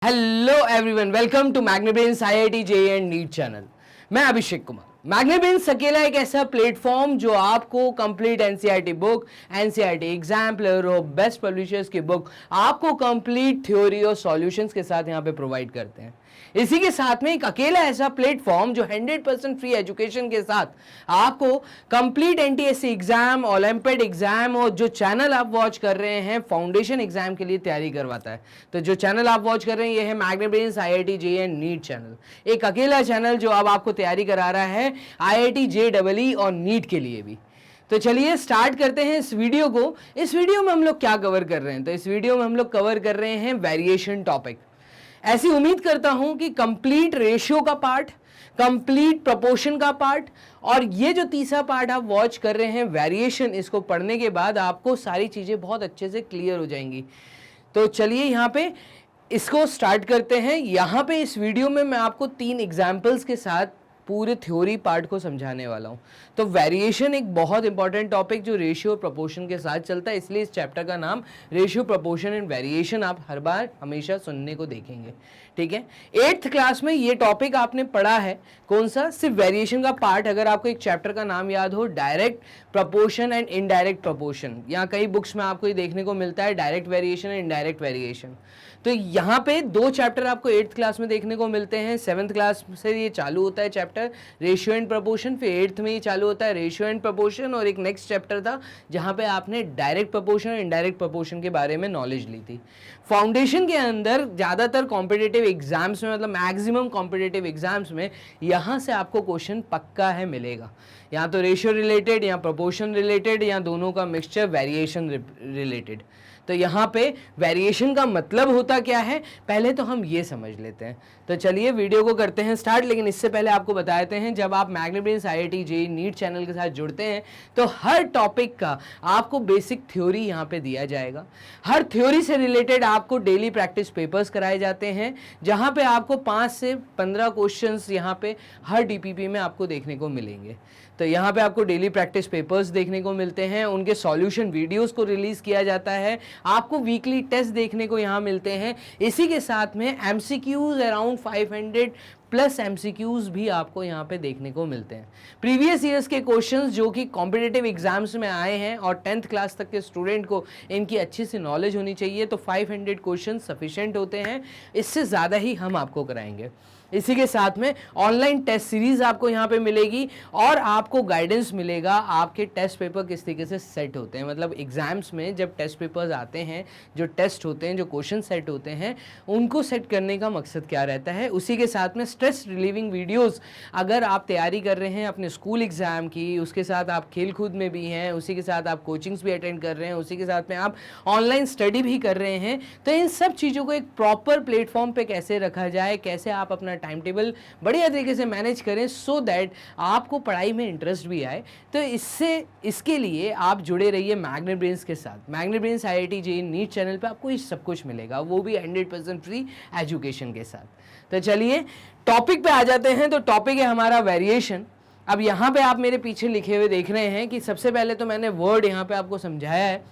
Hello everyone, welcome to Magnebrains IIT JEE and NEET channel. मैं अभिषेक कुमार। मैग्नेब्रेन्स अकेला एक ऐसा प्लेटफॉर्म जो आपको complete NCERT book, NCERT exemplar और बेस्ट पब्लिशर्स की बुक आपको कंप्लीट थ्योरी और सॉल्यूशंस के साथ यहाँ पे प्रोवाइड करते हैं। इसी के साथ में एक अकेला ऐसा प्लेटफॉर्म जो 100% फ्री एजुकेशन के साथ आपको complete NTSC exam, olympiad exam और जो चैनल आप वॉच कर रहे हैं फाउंडेशन एग्जाम के लिए तैयारी करवाता है। तो जो चैनल आप वॉच कर रहे हैं ये है Magnebrains IIT JEE and NEET channel. एक अकेला चैनल जो अब आपको तैयारी करा रहा है आईआईटी जेईई और नीट के लिए भी। तो चलिए स्टार्ट करते हैं इस वीडियो को। इस वीडियो में हम लोग क्या कवर कर रहे हैं? तो इस वीडियो में हम लोग कवर कर रहे हैं वेरिएशन टॉपिक। ऐसी उम्मीद करता हूं कि कंप्लीट रेशियो का पार्ट, कंप्लीट प्रोपोर्शन का पार्ट और ये जो तीसरा पार्ट आप वॉच कर रहे हैं वेरिएशन, इसको पढ़ने के बाद आपको सारी चीज़ें बहुत अच्छे से क्लियर हो जाएंगी। तो चलिए यहाँ पे इसको स्टार्ट करते हैं। यहाँ पे इस वीडियो में मैं आपको 3 एग्जाम्पल्स के साथ पूरे थ्योरी पार्ट को समझाने वाला हूँ। तो वेरिएशन एक बहुत इंपॉर्टेंट टॉपिक जो रेशियो प्रोपोर्शन के साथ चलता है, इसलिए इस चैप्टर का नाम रेशियो प्रोपोर्शन एंड वेरिएशन आप हर बार हमेशा सुनने को देखेंगे। ठीक है, 8th क्लास में ये टॉपिक आपने पढ़ा है। कौन सा? सिर्फ वेरिएशन का पार्ट। अगर आपको एक चैप्टर का नाम याद हो, direct proportion and indirect proportion. यहाँ कई बुक्स में आपको ये देखने को मिलता है direct variation and indirect variation. तो यहाँ पे 2 चैप्टर आपको 8th क्लास में देखने को मिलते हैं। 7th क्लास से ये चालू होता है चैप्टर रेशियो एंड प्रोपोर्शन, फिर 8th में ये चालू होता है रेशियो एंड प्रोपोर्शन, और एक नेक्स्ट चैप्टर था जहाँ पे आपने डायरेक्ट प्रोपोर्शन और इनडायरेक्ट प्रोपोर्शन के बारे में नॉलेज ली थी। फाउंडेशन के अंदर ज़्यादातर कॉम्पिटिटिव एग्जाम्स में, मतलब मैक्सिमम कॉम्पिटिटिव एग्जाम्स में यहाँ से आपको क्वेश्चन पक्का है मिलेगा। या तो रेशियो रिलेटेड या प्रोपोर्शन रिलेटेड या दोनों का मिक्सचर वेरिएशन रिलेटेड। तो यहाँ पे वेरिएशन का मतलब होता क्या है पहले तो हम ये समझ लेते हैं। तो चलिए वीडियो को करते हैं स्टार्ट। लेकिन इससे पहले आपको बता देते हैं, जब आप मैग्नेब्रेन्स आईआईटी जेईई नीट चैनल के साथ जुड़ते हैं तो हर टॉपिक का आपको बेसिक थ्योरी यहाँ पे दिया जाएगा। हर थ्योरी से रिलेटेड आपको डेली प्रैक्टिस पेपर्स कराए जाते हैं, जहाँ पे आपको 5 से 15 क्वेश्चंस यहाँ पे हर डीपीपी में आपको देखने को मिलेंगे। तो यहाँ पे आपको डेली प्रैक्टिस पेपर्स देखने को मिलते हैं, उनके सॉल्यूशन वीडियोस को रिलीज किया जाता है, आपको वीकली टेस्ट देखने को यहाँ मिलते हैं। इसी के साथ में एमसीक्यूज अराउंड 500 प्लस एमसीक्यूज भी आपको यहाँ पे देखने को मिलते हैं। प्रीवियस ईयर्स के क्वेश्चंस जो कि कॉम्पिटिटिव एग्जाम्स में आए हैं और 10th क्लास तक के स्टूडेंट को इनकी अच्छी सी नॉलेज होनी चाहिए, तो 500 क्वेश्चन सफिशिएंट होते हैं। इससे ज़्यादा ही हम आपको कराएंगे। इसी के साथ में ऑनलाइन टेस्ट सीरीज आपको यहाँ पे मिलेगी और आपको गाइडेंस मिलेगा आपके टेस्ट पेपर किस तरीके से सेट होते हैं। मतलब एग्जाम्स में जब टेस्ट पेपर्स आते हैं, जो टेस्ट होते हैं, जो क्वेश्चन सेट होते हैं, उनको सेट करने का मकसद क्या रहता है। उसी के साथ में स्ट्रेस रिलीविंग वीडियोस अगर आप तैयारी कर रहे हैं अपने स्कूल एग्जाम की, उसके साथ आप खेल कूद में भी हैं, उसी के साथ आप कोचिंग्स भी अटेंड कर रहे हैं, उसी के साथ में आप ऑनलाइन स्टडी भी कर रहे हैं, तो इन सब चीज़ों को एक प्रॉपर प्लेटफॉर्म पे कैसे रखा जाए, कैसे आप अपना टाइम टेबल बढ़िया तरीके से मैनेज करें सो दैट आपको पढ़ाई में इंटरेस्ट भी आए। तो इसके लिए आप जुड़े रहिए मैग्नेब्रेन्स के साथ। मैग्नेब्रेन्स आईआईटी जेईई नीट चैनल पे आपको ये सब कुछ मिलेगा, वो भी 100% फ्री एजुकेशन के साथ। तो चलिए टॉपिक पे आ जाते हैं। तो टॉपिक है हमारा वेरिएशन। अब यहाँ पे आप मेरे पीछे लिखे हुए देख रहे हैं कि सबसे पहले तो मैंने वर्ड यहाँ पे आपको समझाया है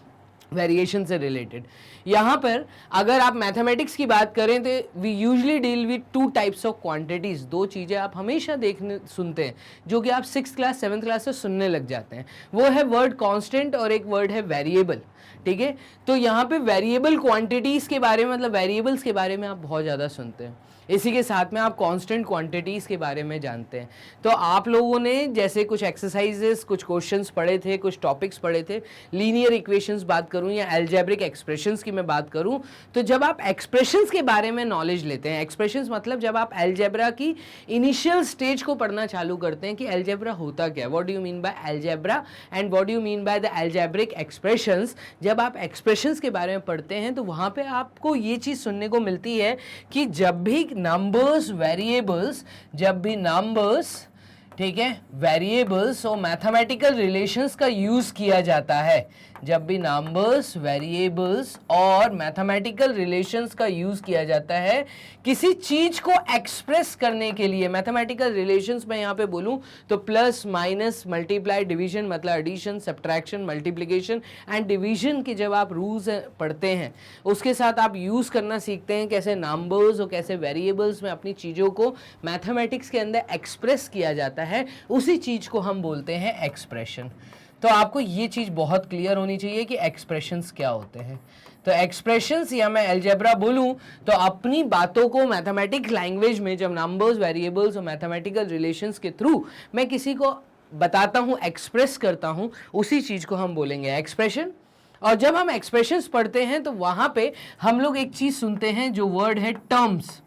वेरिएशन से रिलेटेड। यहाँ पर अगर आप मैथमेटिक्स की बात करें तो we usually deal with 2 types of quantities. 2 चीज़ें आप हमेशा देखने सुनते हैं जो कि आप 6th क्लास 7th क्लास से सुनने लग जाते हैं, वो है वर्ड कांस्टेंट और एक वर्ड है वेरिएबल। ठीक है, तो यहाँ पे वेरिएबल क्वांटिटीज़ के बारे में, मतलब वेरिएबल्स के बारे में आप बहुत ज़्यादा सुनते हैं। इसी के साथ में आप कांस्टेंट क्वांटिटीज़ के बारे में जानते हैं। तो आप लोगों ने जैसे कुछ एक्सरसाइजेस, कुछ क्वेश्चंस पढ़े थे, कुछ टॉपिक्स पढ़े थे, लीनियर इक्वेशंस बात करूं या अलजेब्रिक एक्सप्रेशंस की मैं बात करूं, तो जब आप एक्सप्रेशंस के बारे में नॉलेज लेते हैं, एक्सप्रेशंस मतलब जब आप अलजेब्रा की इनिशियल स्टेज को पढ़ना चालू करते हैं कि अलजेब्रा होता क्या है, what do you mean by algebra and what do you mean by the algebraic expressions, जब आप एक्सप्रेशंस के बारे में पढ़ते हैं तो वहाँ पर आपको ये चीज़ सुनने को मिलती है कि जब भी नंबर्स, वेरिएबल्स, जब भी नंबर्स, ठीक है, वेरिएबल्स और मैथमेटिकल रिलेशंस का यूज किया जाता है, जब भी नंबर्स, वेरिएबल्स और मैथमेटिकल रिलेशंस का यूज किया जाता है किसी चीज को एक्सप्रेस करने के लिए, मैथमेटिकल रिलेशंस में यहां पे बोलूं तो प्लस, माइनस, मल्टीप्लाई, डिवीजन मतलब addition, subtraction, multiplication and division के जब आप रूल्स पढ़ते हैं उसके साथ आप यूज करना सीखते हैं कैसे नंबर्स और कैसे वेरिएबल्स में अपनी चीजों को मैथमेटिक्स के अंदर एक्सप्रेस किया जाता है, उसी चीज को हम बोलते हैं एक्सप्रेशन। तो आपको ये चीज बहुत क्लियर होनी चाहिए कि एक्सप्रेशंस क्या होते हैं। तो एक्सप्रेशंस या मैं अलजेब्रा बोलूं तो अपनी बातों को मैथमेटिक्स लैंग्वेज में जब नंबर्स, वेरिएबल्स और मैथमेटिकल रिलेशंस के थ्रू मैं किसी को बताता हूं, एक्सप्रेस करता हूं, उसी चीज को हम बोलेंगे एक्सप्रेशन। और जब हम एक्सप्रेशंस पढ़ते हैं तो वहां पे हम लोग एक चीज सुनते हैं जो वर्ड है टर्म्स,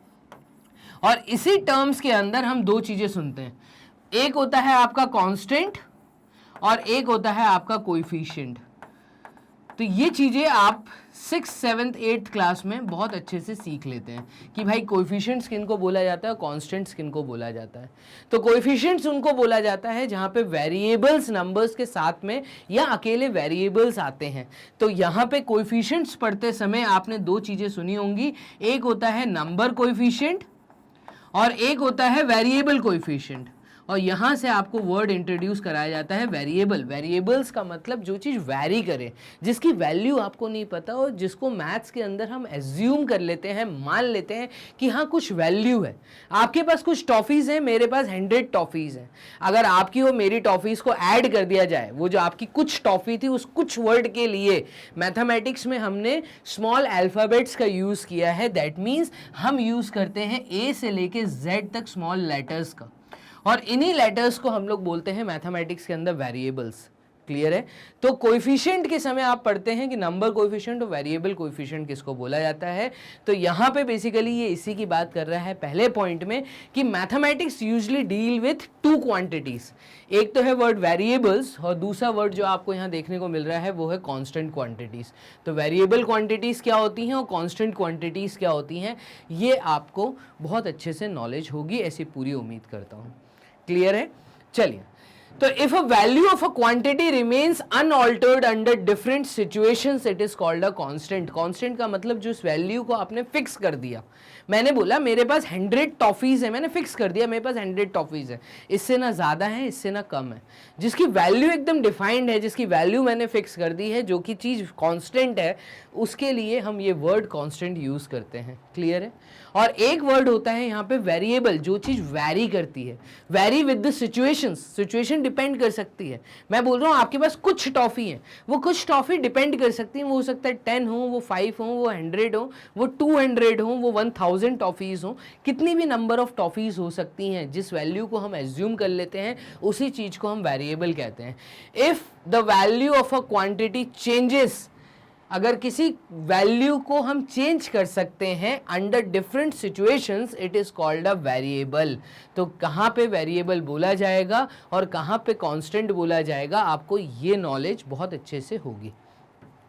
और इसी टर्म्स के अंदर हम दो चीजें सुनते हैं, एक होता है आपका कांस्टेंट और एक होता है आपका कोएफिशिएंट। तो ये चीजें आप 6th, 7th, 8th क्लास में बहुत अच्छे से सीख लेते हैं कि भाई कोएफिशिएंट्स किनको बोला जाता है, कांस्टेंट्स किनको बोला जाता है। तो कोएफिशिएंट्स उनको बोला जाता है जहां पे वेरिएबल्स नंबर्स के साथ में या अकेले वेरिएबल्स आते हैं। तो यहाँ पे कोएफिशिएंट्स पढ़ते समय आपने दो चीजें सुनी होंगी, एक होता है नंबर कोएफिशिएंट और एक होता है वेरिएबल कोएफिशिएंट। और यहां से आपको वर्ड इंट्रोड्यूस कराया जाता है वेरिएबल। वेरिएबल्स का मतलब जो चीज़ वैरी करे, जिसकी वैल्यू आपको नहीं पता और जिसको मैथ्स के अंदर हम एज्यूम कर लेते हैं, मान लेते हैं कि हाँ कुछ वैल्यू है। आपके पास कुछ टॉफ़ीज़ हैं, मेरे पास 100 टॉफ़ीज़ हैं। अगर आपकी और मेरी टॉफ़ीज़ को ऐड कर दिया जाए, वो जो आपकी कुछ टॉफ़ी थी उस कुछ वर्ड के लिए मैथमेटिक्स में हमने स्मॉल अल्फ़ाबेट्स का यूज़ किया है। दैट मीन्स हम यूज़ करते हैं ए से लेके जेड तक स्मॉल लेटर्स का, और इन्हीं लेटर्स को हम लोग बोलते हैं मैथमेटिक्स के अंदर वेरिएबल्स। क्लियर है? तो कोएफिशिएंट के समय आप पढ़ते हैं कि नंबर कोएफिशिएंट और वेरिएबल कोएफिशिएंट किसको बोला जाता है। तो यहाँ पे बेसिकली ये इसी की बात कर रहा है पहले पॉइंट में कि mathematics usually deal with two quantities, एक तो है वर्ड वेरिएबल्स और दूसरा वर्ड जो आपको यहाँ देखने को मिल रहा है वो है कांस्टेंट क्वांटिटीज। तो वेरिएबल क्वांटिटीज क्या होती हैं और कांस्टेंट क्वांटिटीज क्या होती हैं, ये आपको बहुत अच्छे से नॉलेज होगी, ऐसी पूरी उम्मीद करता हूँ। क्लियर है? चलिए, तो if a value of a quantity remains unaltered under different situations it is called a constant. Constant का मतलब जो इस वैल्यू को आपने फिक्स कर दिया। मैंने बोला मेरे पास 100 टॉफीज है, मैंने फिक्स कर दिया मेरे पास 100 टॉफीज है, इससे ना ज़्यादा है इससे ना कम है। जिसकी वैल्यू एकदम डिफाइंड है, जिसकी वैल्यू मैंने फिक्स कर दी है, जो कि चीज़ कांस्टेंट है, उसके लिए हम ये वर्ड कांस्टेंट यूज़ करते हैं। क्लियर है? और एक वर्ड होता है यहाँ पे वेरिएबल, जो चीज़ वैरी करती है, vary with the situations. Situation depend कर सकती है। मैं बोल रहा हूँ आपके पास कुछ टॉफ़ी है, वो कुछ टॉफ़ी डिपेंड कर सकती है, वो हो सकता है 10 हो, वो 5 हो, वो 100 हो, वो 200 हो, वो 1000 टॉफ़ीज़ हो, कितनी भी नंबर ऑफ टॉफ़ीज़ हो सकती हैं। जिस वैल्यू को हम एज्यूम कर लेते हैं उसी चीज़ को हम वेरिएबल कहते हैं। If the value of a quantity changes, अगर किसी वैल्यू को हम चेंज कर सकते हैं under different situations, it is called a variable. तो कहाँ पे वेरिएबल बोला जाएगा और कहाँ पे कांस्टेंट बोला जाएगा, आपको ये नॉलेज बहुत अच्छे से होगी।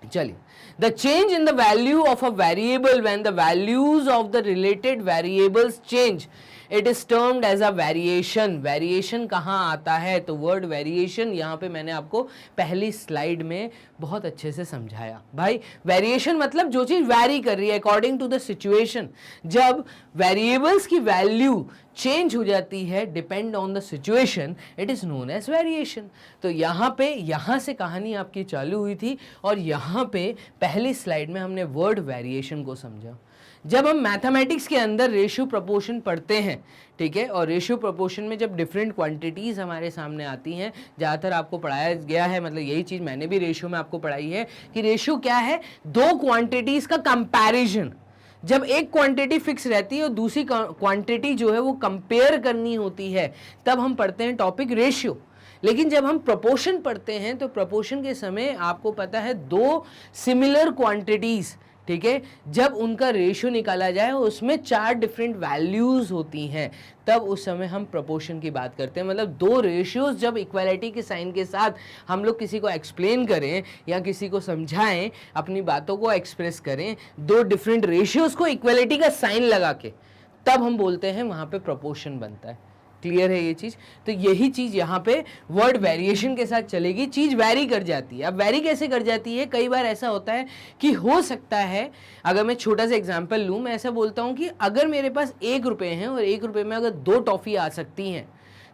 चलिए, the change in the value of a variable when the values of the related variables change, it is termed as a variation. Variation कहाँ आता है? तो वर्ड वेरिएशन यहाँ पे मैंने आपको पहली स्लाइड में बहुत अच्छे से समझाया। भाई वेरिएशन मतलब जो चीज़ वैरी कर रही है अकॉर्डिंग टू द सिचुएशन। जब वेरिएबल्स की वैल्यू चेंज हो जाती है depend on the situation, it is known as variation. तो यहाँ से कहानी आपकी चालू हुई थी और यहाँ पे पहली स्लाइड में हमने वर्ड वेरिएशन को समझा। जब हम मैथमेटिक्स के अंदर रेशियो प्रोपोर्शन पढ़ते हैं, ठीक है, और रेशियो प्रोपोर्शन में जब डिफरेंट क्वांटिटीज़ हमारे सामने आती हैं, ज़्यादातर आपको पढ़ाया गया है, मतलब यही चीज़ मैंने भी रेशियो में आपको पढ़ाई है कि रेशियो क्या है, दो क्वांटिटीज़ का कंपैरिजन। जब एक क्वांटिटी फिक्स रहती है और दूसरी क्वांटिटी जो है वो कंपेयर करनी होती है, तब हम पढ़ते हैं टॉपिक रेशियो। लेकिन जब हम प्रोपोर्शन पढ़ते हैं तो प्रोपोर्शन के समय आपको पता है दो सिमिलर क्वांटिटीज़, ठीक है, जब उनका रेशियो निकाला जाए उसमें 4 डिफरेंट वैल्यूज़ होती हैं, तब उस समय हम प्रोपोर्शन की बात करते हैं। मतलब दो रेशियोज जब इक्वालिटी के साइन के साथ हम लोग किसी को एक्सप्लेन करें या किसी को समझाएं, अपनी बातों को एक्सप्रेस करें, दो डिफरेंट रेशियोज को इक्वालिटी का साइन लगा के, तब हम बोलते हैं वहाँ पे प्रोपोर्शन बनता है। क्लियर है ये चीज? तो यही चीज यहाँ पे वर्ड वेरिएशन के साथ चलेगी, चीज वैरी कर जाती है। अब वैरी कैसे कर जाती है? कई बार ऐसा होता है कि हो सकता है, अगर मैं छोटा सा एग्जांपल लूं, मैं ऐसा बोलता हूं कि अगर मेरे पास 1 रुपए हैं और 1 रुपए में अगर 2 टॉफी आ सकती हैं,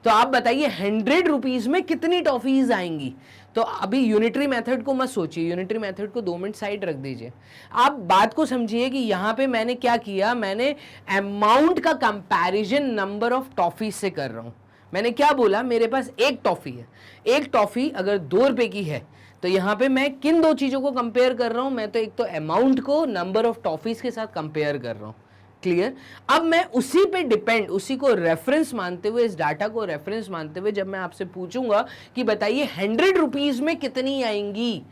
तो आप बताइए 100 रुपीज में कितनी टॉफीज आएंगी? तो अभी यूनिटरी मेथड को मत सोचिए, यूनिटरी मेथड को 2 मिनट साइड रख दीजिए। आप बात को समझिए कि यहाँ पे मैंने क्या किया, मैंने अमाउंट का कंपैरिजन नंबर ऑफ टॉफी से कर रहा हूँ। मैंने क्या बोला, मेरे पास एक टॉफी है, एक टॉफी अगर 2 रुपए की है, तो यहाँ पे मैं किन 2 चीजों को कंपेयर कर रहा हूँ? मैं तो एक तो अमाउंट को नंबर ऑफ टॉफीज के साथ कंपेयर कर रहा हूँ। क्लियर? अब मैं उसी पे डिपेंड, उसी को रेफरेंस मानते हुए, इस डाटा को रेफरेंस मानते हुए जब मैं आपसे पूछूंगा कि बताइए 100 रुपीज में कितनी आएंगी,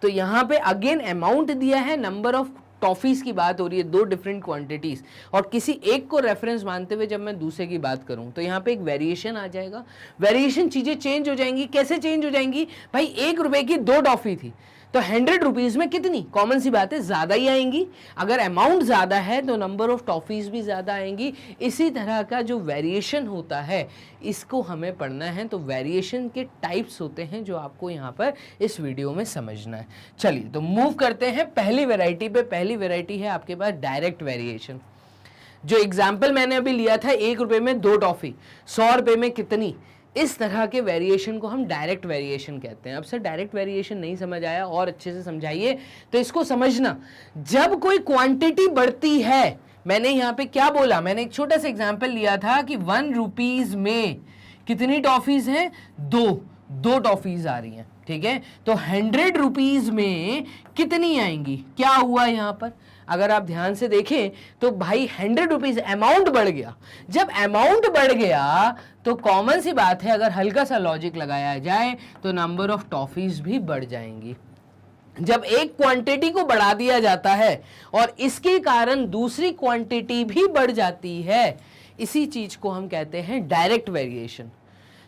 तो यहां पे अगेन अमाउंट दिया है, नंबर ऑफ टॉफीज की बात हो रही है, 2 डिफरेंट क्वांटिटीज, और किसी एक को रेफरेंस मानते हुए जब मैं दूसरे की बात करूं तो यहां पे एक वेरिएशन आ जाएगा। वेरिएशन, चीजें चेंज हो जाएंगी। कैसे चेंज हो जाएंगी भाई? 1 रुपए की 2 टॉफी थी, तो 100 रुपीज में कितनी? कॉमन सी बात है, ज्यादा ही आएंगी। अगर अमाउंट ज्यादा है तो नंबर ऑफ टॉफीज भी ज्यादा आएंगी। इसी तरह का जो वेरिएशन होता है, इसको हमें पढ़ना है। तो वेरिएशन के टाइप्स होते हैं जो आपको यहाँ पर इस वीडियो में समझना है। चलिए तो मूव करते हैं पहली वैरायटी पे। पहली वैरायटी है आपके पास डायरेक्ट वेरिएशन। जो एग्जाम्पल मैंने अभी लिया था, 1 रुपए में 2 टॉफी, 100 रुपए में कितनी, इस तरह के वेरिएशन को हम डायरेक्ट वेरिएशन कहते हैं। अब सर डायरेक्ट वेरिएशन नहीं समझ आया, और अच्छे से समझाइए। तो इसको समझना, जब कोई क्वांटिटी बढ़ती है, मैंने यहाँ पे क्या बोला, मैंने एक छोटा सा एग्जांपल लिया था कि 1 रुपीज में कितनी टॉफीज हैं? 2 टॉफीज आ रही हैं, ठीक है? तो 100 रुपीज में कितनी आएंगी? क्या हुआ यहाँ पर? अगर आप ध्यान से देखें तो भाई 100 रुपीज अमाउंट बढ़ गया। जब अमाउंट बढ़ गया तो कॉमन सी बात है, अगर हल्का सा लॉजिक लगाया जाए तो नंबर ऑफ टॉफीज भी बढ़ जाएंगी। जब एक क्वांटिटी को बढ़ा दिया जाता है और इसके कारण दूसरी क्वांटिटी भी बढ़ जाती है, इसी चीज को हम कहते हैं डायरेक्ट वेरिएशन।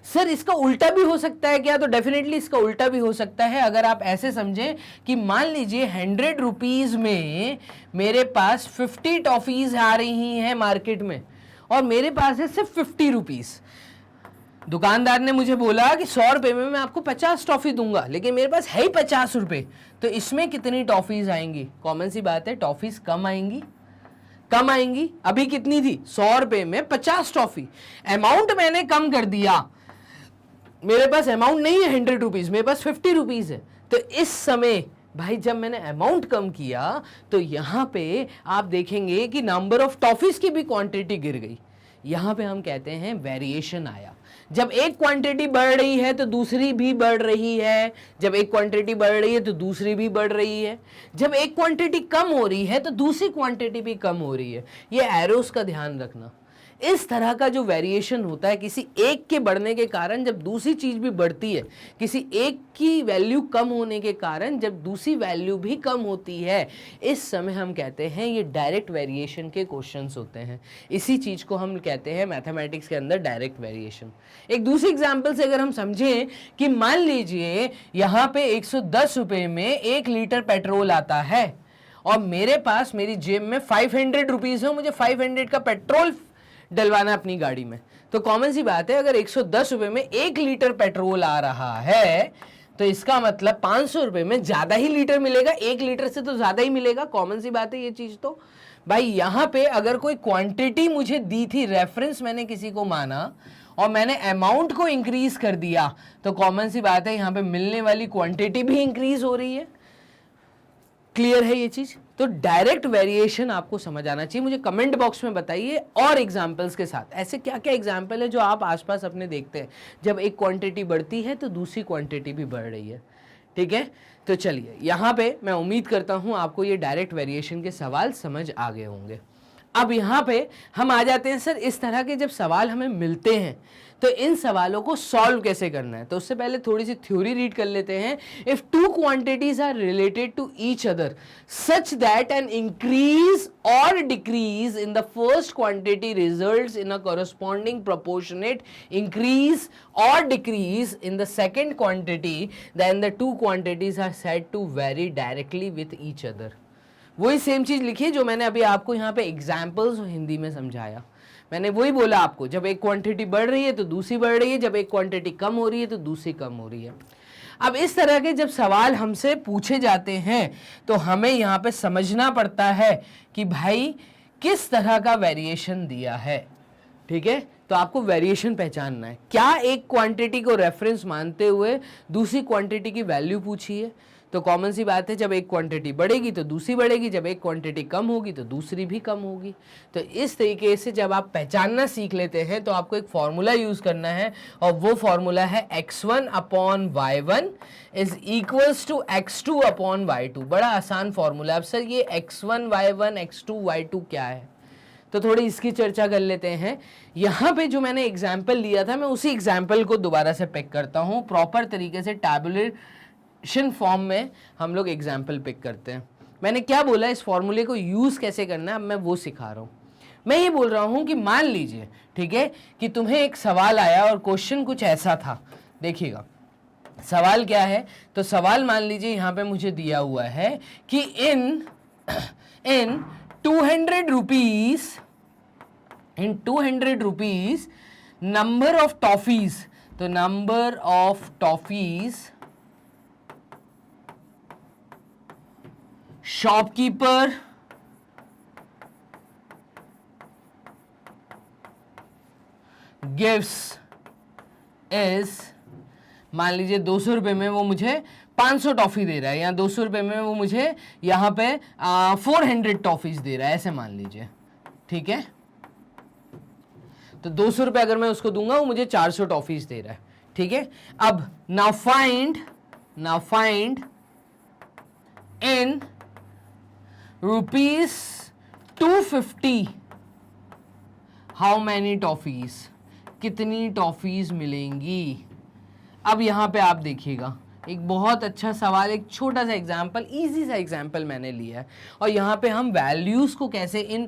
सर इसका उल्टा भी हो सकता है क्या? तो डेफिनेटली इसका उल्टा भी हो सकता है। अगर आप ऐसे समझें कि मान लीजिए 100 रुपीज में मेरे पास 50 टॉफीज आ रही हैं मार्केट में, और मेरे पास है सिर्फ 50 रुपीज। दुकानदार ने मुझे बोला कि 100 रुपए में मैं आपको 50 टॉफी दूंगा, लेकिन मेरे पास है ही 50 रुपए, तो इसमें कितनी टॉफीज आएंगी? कॉमन सी बात है, टॉफीज कम आएंगी। कम आएंगी। अभी कितनी थी? 100 रुपए में 50 टॉफी। अमाउंट मैंने कम कर दिया, मेरे पास अमाउंट नहीं है 100 रुपीज, मेरे पास 50 रुपीज है। तो इस समय भाई जब मैंने अमाउंट कम किया तो यहां पे आप देखेंगे कि नंबर ऑफ टॉफीज की भी क्वांटिटी गिर गई। यहां पे हम कहते हैं वेरिएशन आया। जब एक क्वांटिटी बढ़ रही है तो दूसरी भी बढ़ रही है, जब एक क्वांटिटी बढ़ रही है तो दूसरी भी बढ़ रही है, जब एक क्वांटिटी कम हो रही है तो दूसरी क्वांटिटी भी कम हो रही है। ये एरोस का ध्यान रखना। इस तरह का जो वेरिएशन होता है, किसी एक के बढ़ने के कारण जब दूसरी चीज भी बढ़ती है, किसी एक की वैल्यू कम होने के कारण जब दूसरी वैल्यू भी कम होती है, इस समय हम कहते हैं ये डायरेक्ट वेरिएशन के क्वेश्चंस होते हैं। इसी चीज को हम कहते हैं मैथमेटिक्स के अंदर डायरेक्ट वेरिएशन। एक दूसरी एग्जाम्पल से अगर हम समझें कि मान लीजिए यहाँ पे 110 रुपए में 1 लीटर पेट्रोल आता है, और मेरे पास मेरी जेब में 500 रुपीज है, मुझे 500 का पेट्रोल डलवाना अपनी गाड़ी में। तो कॉमन सी बात है, अगर 110 रुपए में 1 लीटर पेट्रोल आ रहा है तो इसका मतलब 500 रुपए में ज्यादा ही लीटर मिलेगा, 1 लीटर से तो ज्यादा ही मिलेगा। कॉमन सी बात है ये चीज। तो भाई यहां पे अगर कोई क्वांटिटी मुझे दी थी, रेफरेंस मैंने किसी को माना और मैंने अमाउंट को इंक्रीज कर दिया, तो कॉमन सी बात है यहां पे मिलने वाली क्वांटिटी भी इंक्रीज हो रही है। क्लियर है ये चीज? तो डायरेक्ट वेरिएशन आपको समझ आना चाहिए। मुझे कमेंट बॉक्स में बताइए और एग्जांपल्स के साथ ऐसे क्या क्या एग्जांपल है जो आप आसपास अपने देखते हैं, जब एक क्वांटिटी बढ़ती है तो दूसरी क्वांटिटी भी बढ़ रही है। ठीक है, तो चलिए यहाँ पे मैं उम्मीद करता हूँ आपको ये डायरेक्ट वेरिएशन के सवाल समझ आ गए होंगे। अब यहाँ पे हम आ जाते हैं, सर इस तरह के जब सवाल हमें मिलते हैं तो इन सवालों को सॉल्व कैसे करना है। तो उससे पहले थोड़ी सी थ्योरी रीड कर लेते हैं। If two quantities are related to each other such that an increase or decrease in the first quantity results in a corresponding proportionate increase or decrease in the second quantity, then the two quantities are said to vary directly with each other. वही same चीज लिखी जो मैंने अभी आपको यहाँ पे examples Hindi में समझाया। मैंने वही बोला आपको, जब एक क्वांटिटी बढ़ रही है तो दूसरी बढ़ रही है, जब एक क्वांटिटी कम हो रही है तो दूसरी कम हो रही है। अब इस तरह के जब सवाल हमसे पूछे जाते हैं तो हमें यहाँ पे समझना पड़ता है कि भाई किस तरह का वेरिएशन दिया है, ठीक है। तो आपको वेरिएशन पहचानना है, क्या एक क्वांटिटी को रेफरेंस मानते हुए दूसरी क्वांटिटी की वैल्यू पूछी है, तो कॉमन सी बात है, जब एक क्वांटिटी बढ़ेगी तो दूसरी बढ़ेगी, जब एक क्वांटिटी कम होगी तो दूसरी भी कम होगी। तो इस तरीके से जब आप पहचानना सीख लेते हैं तो आपको एक फॉर्मूला यूज करना है, और वो फॉर्मूला है x1 upon y1 is equals to x2 upon y2। बड़ा आसान फॉर्मूला। अब सर ये x1 y1 x2 y2 क्या है, तो थोड़ी इसकी चर्चा कर लेते हैं। यहाँ पे जो मैंने एग्जाम्पल लिया था, मैं उसी एग्जाम्पल को दोबारा से पिक करता हूँ। प्रॉपर तरीके से टैबुलेशन फॉर्म में हम लोग एग्जाम्पल पिक करते हैं। मैंने क्या बोला, इस फॉर्मूले को यूज़ कैसे करना है, अब मैं वो सिखा रहा हूँ। मैं ये बोल रहा हूँ कि मान लीजिए, ठीक है, कि तुम्हें एक सवाल आया और क्वेश्चन कुछ ऐसा था। देखिएगा सवाल क्या है, तो सवाल मान लीजिए यहाँ पे मुझे दिया हुआ है कि इन 200 rupees number of toffees, तो number of toffees shopkeeper gives is, मान लीजिए 200 रुपये में वो मुझे 500 टॉफी दे रहा है, या 200 रुपये में वो मुझे यहाँ पे 400 टॉफीज दे रहा है, ऐसे मान लीजिए, ठीक है। तो 200 रुपये अगर मैं उसको दूंगा वो मुझे 400 टॉफीज दे रहा है, ठीक है। अब now find in rupees 250 how many toffees, कितनी टॉफीज मिलेंगी। अब यहाँ पे आप देखिएगा एक बहुत अच्छा सवाल, एक छोटा सा एग्जाम्पल, इजी सा एग्जाम्पल मैंने लिया है, और यहाँ पे हम वैल्यूज़ को कैसे इन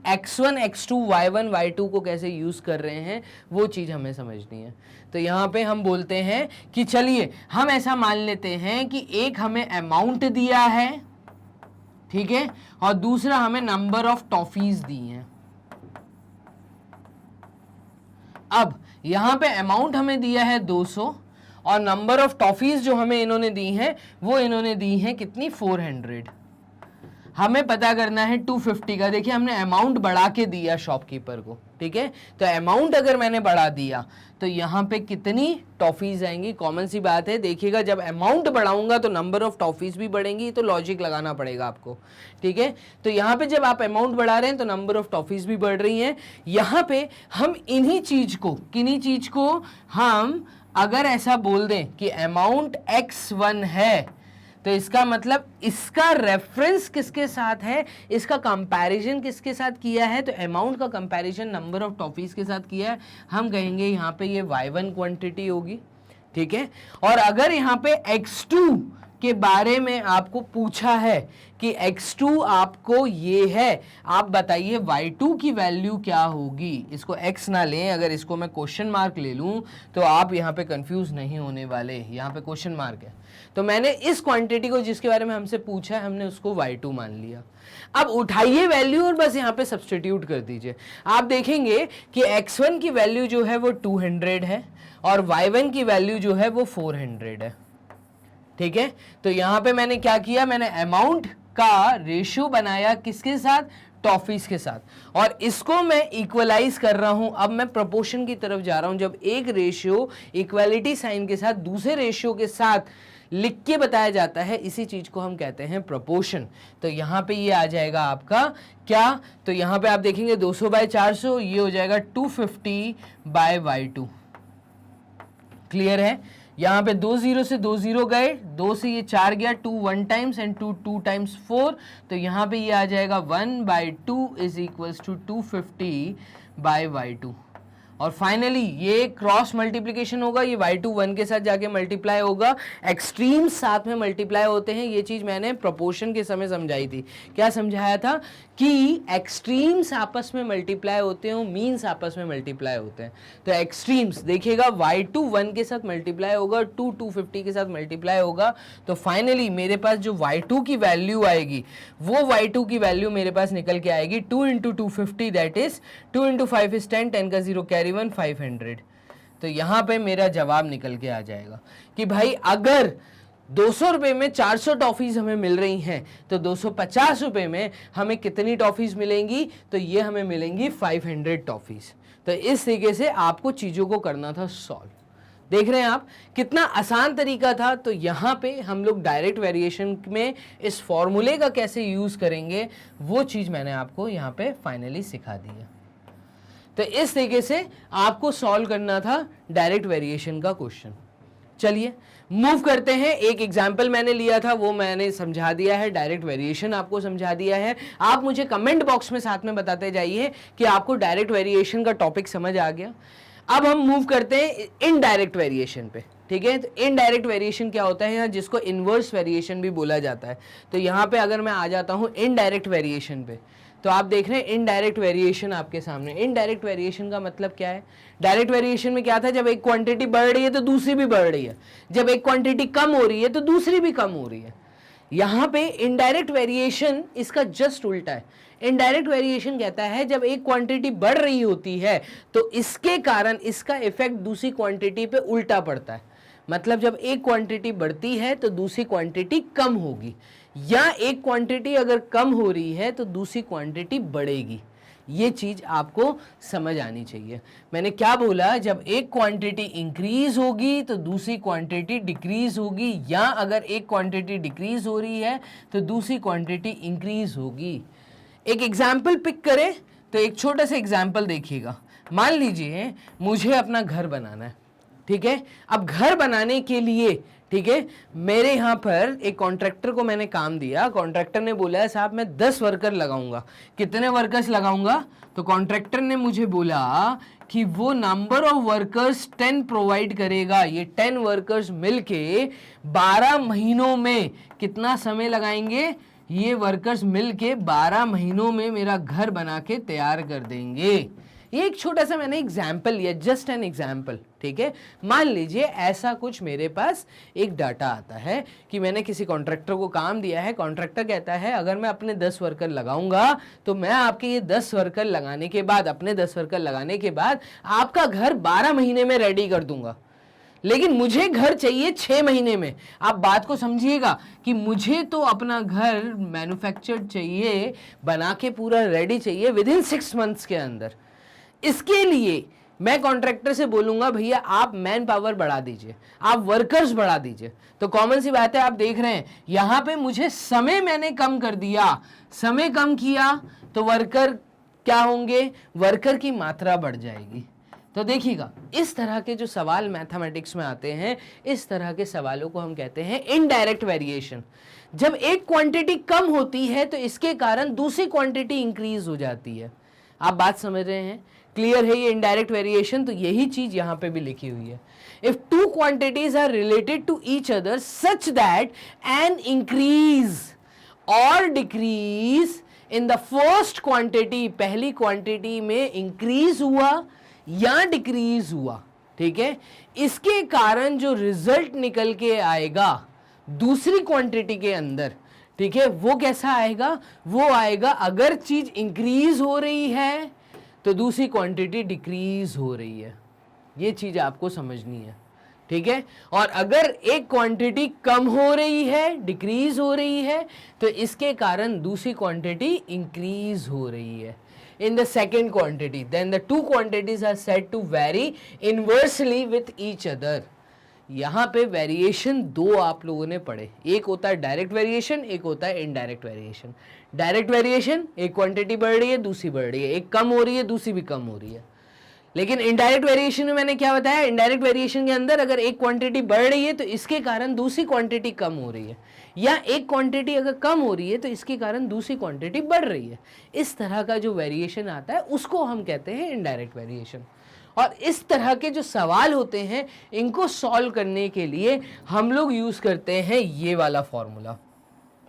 x1 x2 y1 y2 को कैसे यूज़ कर रहे हैं वो चीज़ हमें समझनी है। तो यहाँ पे हम बोलते हैं कि चलिए हम ऐसा मान लेते हैं कि एक हमें अमाउंट दिया है, ठीक है, और दूसरा हमें नंबर ऑफ टॉफीज दी हैं। अब यहाँ पे अमाउंट हमें दिया है 200, और नंबर ऑफ टॉफीज जो हमें इन्होंने दी हैं वो इन्होंने दी हैं कितनी, 400। हमें पता करना है 250 का। देखिए हमने अमाउंट बढ़ा के दिया शॉपकीपर को, ठीक है। तो अमाउंट अगर मैंने बढ़ा दिया तो यहाँ पे कितनी टॉफीज आएंगी, कॉमन सी बात है। देखिएगा जब अमाउंट बढ़ाऊंगा तो नंबर ऑफ टॉफीज भी बढ़ेंगी, तो लॉजिक लगाना पड़ेगा आपको, ठीक है। तो यहाँ पे जब आप अमाउंट बढ़ा रहे हैं तो नंबर ऑफ टॉफीज भी बढ़ रही हैं। यहाँ पे हम किन्हीं चीज को हम अगर ऐसा बोल दें कि अमाउंट x1 है, तो इसका मतलब इसका रेफरेंस किसके साथ है, इसका कंपैरिजन किसके साथ किया है, तो अमाउंट का कंपैरिजन नंबर ऑफ टॉफीज के साथ किया है। हम कहेंगे यहाँ पे ये y1 क्वांटिटी होगी, ठीक है। और अगर यहाँ पे x2 के बारे में आपको पूछा है कि x2 आपको ये है, आप बताइए y2 की वैल्यू क्या होगी। इसको x ना लें, अगर इसको मैं क्वेश्चन मार्क ले लूं तो आप यहाँ पे कंफ्यूज नहीं होने वाले, यहाँ पे क्वेश्चन मार्क है। तो मैंने इस क्वांटिटी को जिसके बारे में हमसे पूछा है हमने उसको y2 मान लिया। अब उठाइए वैल्यू और बस यहाँ पे सब्स्टिट्यूट कर दीजिए। आप देखेंगे कि x1 की वैल्यू जो है वो 200 है और y1 की वैल्यू जो है वो 400 है, ठीक है। तो यहाँ पे मैंने क्या किया, मैंने अमाउंट का रेशियो बनाया किसके साथ, टॉफीज के साथ, और इसको मैं इक्वलाइज कर रहा हूं। अब मैं प्रोपोर्शन की तरफ जा रहा हूं। जब एक रेशियो इक्वालिटी साइन के साथ दूसरे रेशियो के साथ लिख के बताया जाता है, इसी चीज को हम कहते हैं प्रोपोर्शन। तो यहाँ पे ये आ जाएगा आपका क्या, तो यहाँ पे आप देखेंगे 200/400, ये हो जाएगा 250/y2। क्लियर है। यहाँ पे 2 0 से 2 0 गए, 2 से ये 4 गया, 2 1 टाइम्स एंड 2 2 टाइम्स 4, तो यहाँ पे ये आ जाएगा 1/2 इज इक्वल्स टू 250/y2। और फाइनली ये क्रॉस मल्टीप्लिकेशन होगा, ये y2 1 के साथ जाके मल्टीप्लाई होगा, एक्सट्रीम्स साथ में मल्टीप्लाई होते हैं। ये चीज मैंने प्रोपोर्शन के समय समझाई थी। क्या समझाया था कि एक्सट्रीम्स आपस में मल्टीप्लाई होते हैं, मीन्स आपस में मल्टीप्लाई होते हैं। तो एक्सट्रीम्स देखिएगा, y2 1 के साथ मल्टीप्लाई होगा, 2 250 के साथ मल्टीप्लाई होगा। तो फाइनली मेरे पास जो y2 की वैल्यू आएगी, वो y2 की वैल्यू मेरे पास निकल के आएगी 2 into 250, that is 2 into 5 is 10, 10 का 0 कैरी 1, 500। तो यहाँ पे मेरा जवाब निकल के आ जाएगा कि भाई अगर 200 रुपये में 400 टॉफीज हमें मिल रही हैं तो 250 रुपये में हमें कितनी टॉफीज मिलेंगी? तो ये हमें मिलेंगी 500 टॉफीज। तो इस तरीके से आपको चीज़ों को करना था सॉल्व। देख रहे हैं आप कितना आसान तरीका था। तो यहाँ पे हम लोग डायरेक्ट वेरिएशन में इस फॉर्मूले का कैसे यूज़ करेंगे वो चीज़ मैंने आपको यहाँ पे फाइनली सिखा दी है। तो इस तरीके से आपको सॉल्व करना था डायरेक्ट वेरिएशन का क्वेश्चन। चलिए मूव करते हैं। एक एग्जाम्पल मैंने लिया था, वो मैंने समझा दिया है, डायरेक्ट वेरिएशन आपको समझा दिया है। आप मुझे कमेंट बॉक्स में साथ में बताते जाइए कि आपको डायरेक्ट वेरिएशन का टॉपिक समझ आ गया। अब हम मूव करते हैं इनडायरेक्ट वेरिएशन पे, ठीक है। तो इनडायरेक्ट वेरिएशन क्या होता है यहाँ, जिसको इनवर्स वेरिएशन भी बोला जाता है। तो यहाँ पे अगर मैं आ जाता हूँ इनडायरेक्ट वेरिएशन पे, तो आप देख रहे हैं इनडायरेक्ट वेरिएशन आपके सामने। इनडायरेक्ट वेरिएशन का मतलब क्या है? डायरेक्ट वेरिएशन में क्या था, जब एक क्वांटिटी बढ़ रही है तो दूसरी भी बढ़ रही है, जब एक क्वांटिटी कम हो रही है तो दूसरी भी कम हो रही है। यहाँ पे इनडायरेक्ट वेरिएशन इसका जस्ट उल्टा है। इनडायरेक्ट वेरिएशन कहता है जब एक क्वांटिटी बढ़ रही होती है तो इसके कारण इसका इफेक्ट दूसरी क्वांटिटी पे उल्टा पड़ता है। मतलब जब एक क्वांटिटी बढ़ती है तो दूसरी क्वांटिटी कम होगी, या एक क्वांटिटी अगर कम हो रही है तो दूसरी क्वांटिटी बढ़ेगी। ये चीज आपको समझ आनी चाहिए। मैंने क्या बोला, जब एक क्वांटिटी इंक्रीज होगी तो दूसरी क्वांटिटी डिक्रीज होगी, या अगर एक क्वांटिटी डिक्रीज हो रही है तो दूसरी क्वांटिटी इंक्रीज होगी। एक एग्जाम्पल पिक करें तो एक छोटा सा एग्जाम्पल देखिएगा। मान लीजिए मुझे अपना घर बनाना है, ठीक है। अब घर बनाने के लिए, ठीक है, मेरे यहाँ पर एक कॉन्ट्रैक्टर को मैंने काम दिया। कॉन्ट्रैक्टर ने बोला है साहब मैं 10 वर्कर लगाऊंगा। कितने वर्कर्स लगाऊंगा? तो कॉन्ट्रैक्टर ने मुझे बोला कि वो नंबर ऑफ वर्कर्स 10 प्रोवाइड करेगा। ये 10 वर्कर्स मिलके 12 महीनों में कितना समय लगाएंगे? ये वर्कर्स मिलके 12 महीनों में मेरा घर बना के तैयार कर देंगे। ये एक छोटा सा मैंने एग्जाम्पल लिया, जस्ट एन एग्जाम्पल, ठीक है। मान लीजिए ऐसा कुछ मेरे पास एक डाटा आता है कि मैंने किसी कॉन्ट्रैक्टर को काम दिया है। कॉन्ट्रैक्टर कहता है अगर मैं अपने 10 वर्कर लगाऊंगा तो मैं आपके ये 10 वर्कर लगाने के बाद, अपने 10 वर्कर लगाने के बाद आपका घर 12 महीने में रेडी कर दूंगा। लेकिन मुझे घर चाहिए 6 महीने में। आप बात को समझिएगा कि मुझे तो अपना घर मैन्युफैक्चर्ड चाहिए, बना के पूरा रेडी चाहिए विद इन 6 मंथ्स के अंदर। इसके लिए मैं कॉन्ट्रैक्टर से बोलूंगा भैया आप मैन पावर बढ़ा दीजिए, आप वर्कर्स बढ़ा दीजिए। तो कॉमन सी बात है, आप देख रहे हैं यहां पे मुझे समय मैंने कम कर दिया। समय कम किया तो वर्कर क्या होंगे? वर्कर की मात्रा बढ़ जाएगी। तो देखिएगा इस तरह के जो सवाल मैथमेटिक्स में आते हैं, इस तरह के सवालों को हम कहते हैं इनडायरेक्ट वेरिएशन। जब एक क्वांटिटी कम होती है तो इसके कारण दूसरी क्वांटिटी इंक्रीज हो जाती है। आप बात समझ रहे हैं? क्लियर है ये इनडायरेक्ट वेरिएशन? तो यही चीज यहां पे भी लिखी हुई है। If two quantities are related to each other such that an increase or decrease in the first quantity, पहली क्वांटिटी में इंक्रीज हुआ या डिक्रीज हुआ, ठीक है, इसके कारण जो रिजल्ट निकल के आएगा दूसरी क्वांटिटी के अंदर, ठीक है, वो कैसा आएगा? वो आएगा अगर चीज इंक्रीज हो रही है तो दूसरी क्वांटिटी डिक्रीज हो रही है। ये चीज आपको समझनी है, ठीक है। और अगर एक क्वांटिटी कम हो रही है, डिक्रीज हो रही है, तो इसके कारण दूसरी क्वांटिटी इंक्रीज हो रही है। In the second quantity, then the two quantities are said to vary inversely with each other. यहाँ पे वेरिएशन दो आप लोगों ने पढ़े, एक होता है डायरेक्ट वेरिएशन, एक होता है इनडायरेक्ट वेरिएशन। डायरेक्ट वेरिएशन एक क्वांटिटी बढ़ रही है, दूसरी बढ़ रही है, एक कम हो रही है, दूसरी भी कम हो रही है। लेकिन इनडायरेक्ट वेरिएशन में मैंने क्या बताया? इनडायरेक्ट वेरिएशन के अंदर अगर एक क्वांटिटी बढ़ रही है तो इसके कारण दूसरी क्वांटिटी कम हो रही है, या एक क्वांटिटी अगर कम हो रही है तो इसके कारण दूसरी क्वांटिटी बढ़ रही है। इस तरह का जो वेरिएशन आता है उसको हम कहते हैं इनडायरेक्ट वेरिएशन। और इस तरह के जो सवाल होते हैं इनको सॉल्व करने के लिए हम लोग यूज करते हैं ये वाला फॉर्मूला।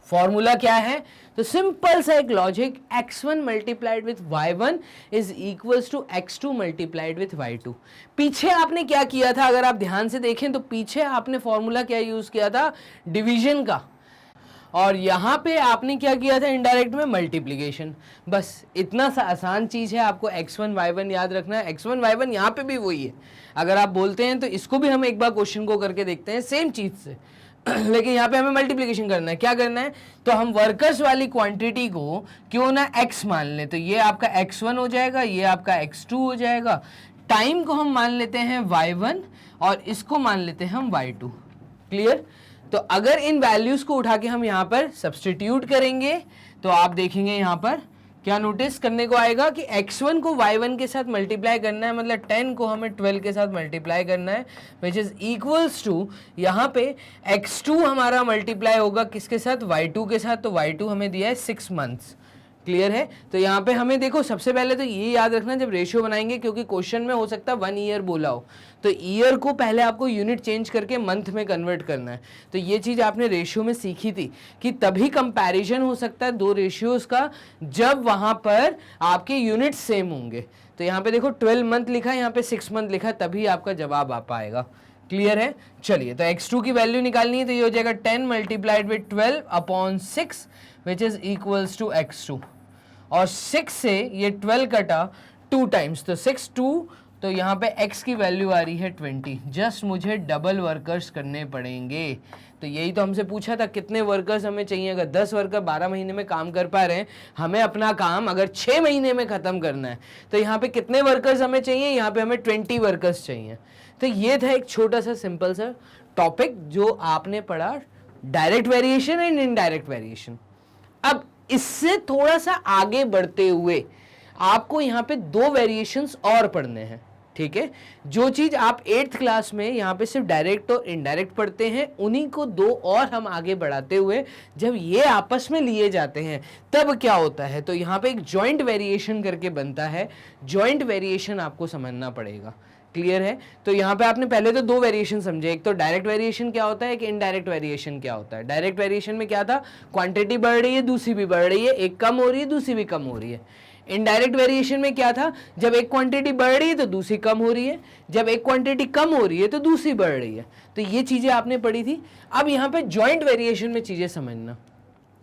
फॉर्मूला क्या है? तो सिंपल सा एक logic, x1 multiplied with y1 is equals to x2 multiplied with y2। पीछे आपने क्या किया था, अगर आप ध्यान से देखें तो पीछे आपने फॉर्मूला क्या यूज किया था? डिवीजन का, और यहां पे आपने क्या किया था? इनडायरेक्ट में मल्टीप्लीकेशन। बस इतना सा आसान चीज है, आपको x1 y1 याद रखना है। x1 y1 यहाँ पे भी वही है, अगर आप बोलते हैं तो इसको भी हम एक बार क्वेश्चन को करके देखते हैं सेम चीज से लेकिन यहाँ पे हमें मल्टीप्लिकेशन करना है। क्या करना है? तो हम वर्कर्स वाली क्वांटिटी को क्यों ना x मान लें, तो ये आपका x1 हो जाएगा, ये आपका x2 हो जाएगा। टाइम को हम मान लेते हैं y1 और इसको मान लेते हैं हम y2। क्लियर? तो अगर इन वैल्यूज को उठा के हम यहाँ पर सब्स्टिट्यूट करेंगे तो आप देखेंगे यहाँ पर क्या नोटिस करने को आएगा कि x1 को y1 के साथ मल्टीप्लाई करना है, मतलब 10 को हमें 12 के साथ मल्टीप्लाई करना है, विच इज इक्वल्स टू यहाँ पे x2 हमारा मल्टीप्लाई होगा किसके साथ? y2 के साथ। तो y2 हमें दिया है 6 मंथ्स। क्लियर है? तो यहाँ पे हमें देखो सबसे पहले तो ये याद रखना जब रेशियो बनाएंगे, क्योंकि क्वेश्चन में हो सकता है 1 ईयर बोला हो, तो ईयर को पहले आपको यूनिट चेंज करके मंथ में कन्वर्ट करना है। तो ये चीज़ आपने रेशियो में सीखी थी कि तभी कंपैरिजन हो सकता है दो रेशियोज का जब वहाँ पर आपके यूनिट सेम होंगे। तो यहाँ पे देखो 12 मंथ लिखा है, यहाँ पे 6 मंथ लिखा है, तभी आपका जवाब आ पाएगा। क्लियर है? चलिए, तो x2 की वैल्यू निकालनी है, तो ये हो जाएगा 10 multiplied with 12 upon 6 which is equals to x2। और 6 से ये 12 कटा 2 टाइम्स, तो 6 2, तो यहाँ पे x की वैल्यू आ रही है 20। जस्ट मुझे डबल वर्कर्स करने पड़ेंगे। तो यही तो हमसे पूछा था कितने वर्कर्स हमें चाहिए। अगर 10 वर्कर 12 महीने में काम कर पा रहे हैं, हमें अपना काम अगर 6 महीने में ख़त्म करना है, तो यहाँ पे कितने वर्कर्स हमें चाहिए? यहाँ पे हमें 20 वर्कर्स चाहिए। तो ये था एक छोटा सा सिंपल सा टॉपिक जो आपने पढ़ा, direct variation and indirect variation. अब इससे थोड़ा सा आगे बढ़ते हुए आपको यहाँ पे 2 वेरिएशंस और पढ़ने हैं। ठीक है? जो चीज आप 8th क्लास में यहाँ पे सिर्फ डायरेक्ट और इनडायरेक्ट पढ़ते हैं, उन्हीं को 2 और हम आगे बढ़ाते हुए जब ये आपस में लिए जाते हैं तब क्या होता है, तो यहाँ पे एक जॉइंट वेरिएशन करके बनता है। जॉइंट वेरिएशन आपको समझना पड़ेगा। क्लियर है? तो यहाँ पे आपने पहले तो 2 वेरिएशन समझे, एक तो डायरेक्ट वेरिएशन क्या होता है, एक इनडायरेक्ट वेरिएशन क्या होता है। डायरेक्ट वेरिएशन में क्या था? क्वांटिटी बढ़ रही है, दूसरी भी बढ़ रही है, एक कम हो रही है, दूसरी भी कम हो रही है। इनडायरेक्ट वेरिएशन में क्या था? जब एक क्वांटिटी बढ़ रही है तो दूसरी कम हो रही है, जब एक क्वांटिटी कम हो रही है तो दूसरी बढ़ रही है। तो ये चीजें आपने पढ़ी थी। अब यहाँ पे जॉइंट वेरिएशन में चीजें समझना।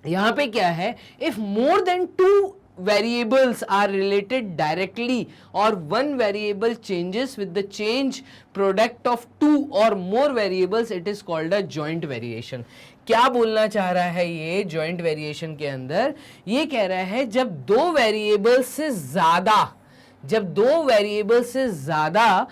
यहाँ पे क्या है? If more than 2 variables are related directly or one variable changes with the change product of 2 or more variables, it is called a joint variation। क्या बोलना चाह रहा है ये joint variation के अंदर? ये कह रहा है जब 2 variables से ज्यादा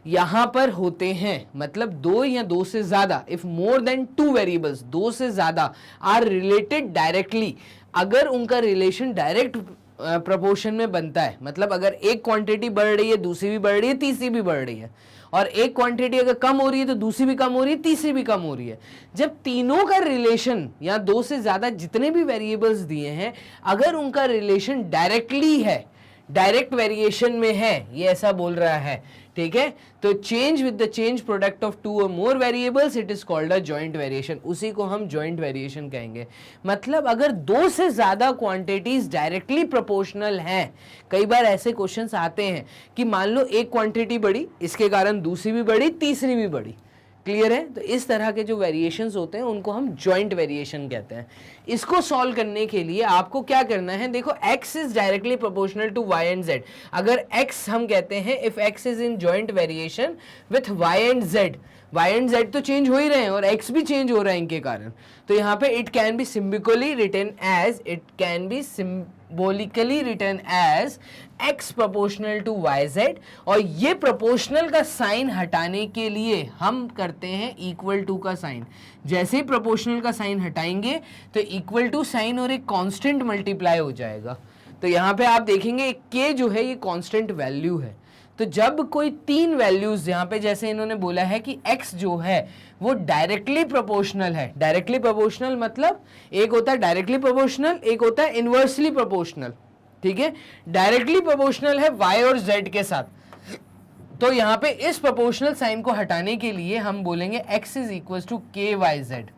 यहां पर होते हैं, मतलब 2 या 2 से ज्यादा, इफ मोर देन 2 वेरिएबल्स, 2 से ज्यादा आर रिलेटेड डायरेक्टली, अगर उनका रिलेशन डायरेक्ट प्रोपोर्शन में बनता है, मतलब अगर एक क्वांटिटी बढ़ रही है, दूसरी भी बढ़ रही है, तीसरी भी बढ़ रही है, और एक क्वांटिटी अगर कम हो रही है तो दूसरी भी कम हो रही है, तीसरी भी कम हो रही है, जब तीनों का रिलेशन या 2 से ज्यादा जितने भी वेरिएबल्स दिए हैं, अगर उनका रिलेशन डायरेक्टली है, डायरेक्ट वेरिएशन में है, ये ऐसा बोल रहा है। ठीक है? तो change with the change product of 2 और मोर variables, it is called a joint variation. उसी को हम जॉइंट वेरिएशन कहेंगे। मतलब अगर 2 से ज्यादा क्वांटिटीज डायरेक्टली प्रोपोर्शनल हैं, कई बार ऐसे क्वेश्चंस आते हैं कि मान लो एक क्वांटिटी बढ़ी, इसके कारण दूसरी भी बढ़ी, तीसरी भी बढ़ी। क्लियर है? तो इस तरह के जो वेरिएशंस होते हैं उनको हम जॉइंट वेरिएशन कहते हैं। इसको सॉल्व करने के लिए आपको क्या करना है? देखो, x is directly proportional to y and z। अगर x हम कहते हैं if x is in joint variation with y and z तो चेंज हो ही रहे हैं और x भी चेंज हो रहा है इनके कारण, तो यहाँ पे it can be symbolically written as x proportional to yz, और ये प्रोपोर्शनल का साइन हटाने के लिए हम करते हैं इक्वल टू का साइन। जैसे ही प्रोपोर्शनल का साइन हटाएंगे तो इक्वल टू साइन और एक कांस्टेंट मल्टीप्लाई हो जाएगा। तो यहाँ पे आप देखेंगे k जो है ये कांस्टेंट वैल्यू है। तो जब कोई 3 वैल्यूज, यहाँ पे जैसे इन्होंने बोला है कि x जो है वो डायरेक्टली प्रोपोर्शनल है। डायरेक्टली प्रोपोर्शनल मतलब एक होता है डायरेक्टली प्रोपोर्शनल, एक होता है इनवर्सली प्रोपोर्शनल। ठीक है? डायरेक्टली प्रोपोर्शनल है y और z के साथ, तो यहाँ पे इस प्रोपोर्शनल साइन को हटाने के लिए हम बोलेंगे x इज इक्वल टू के वाई जेड।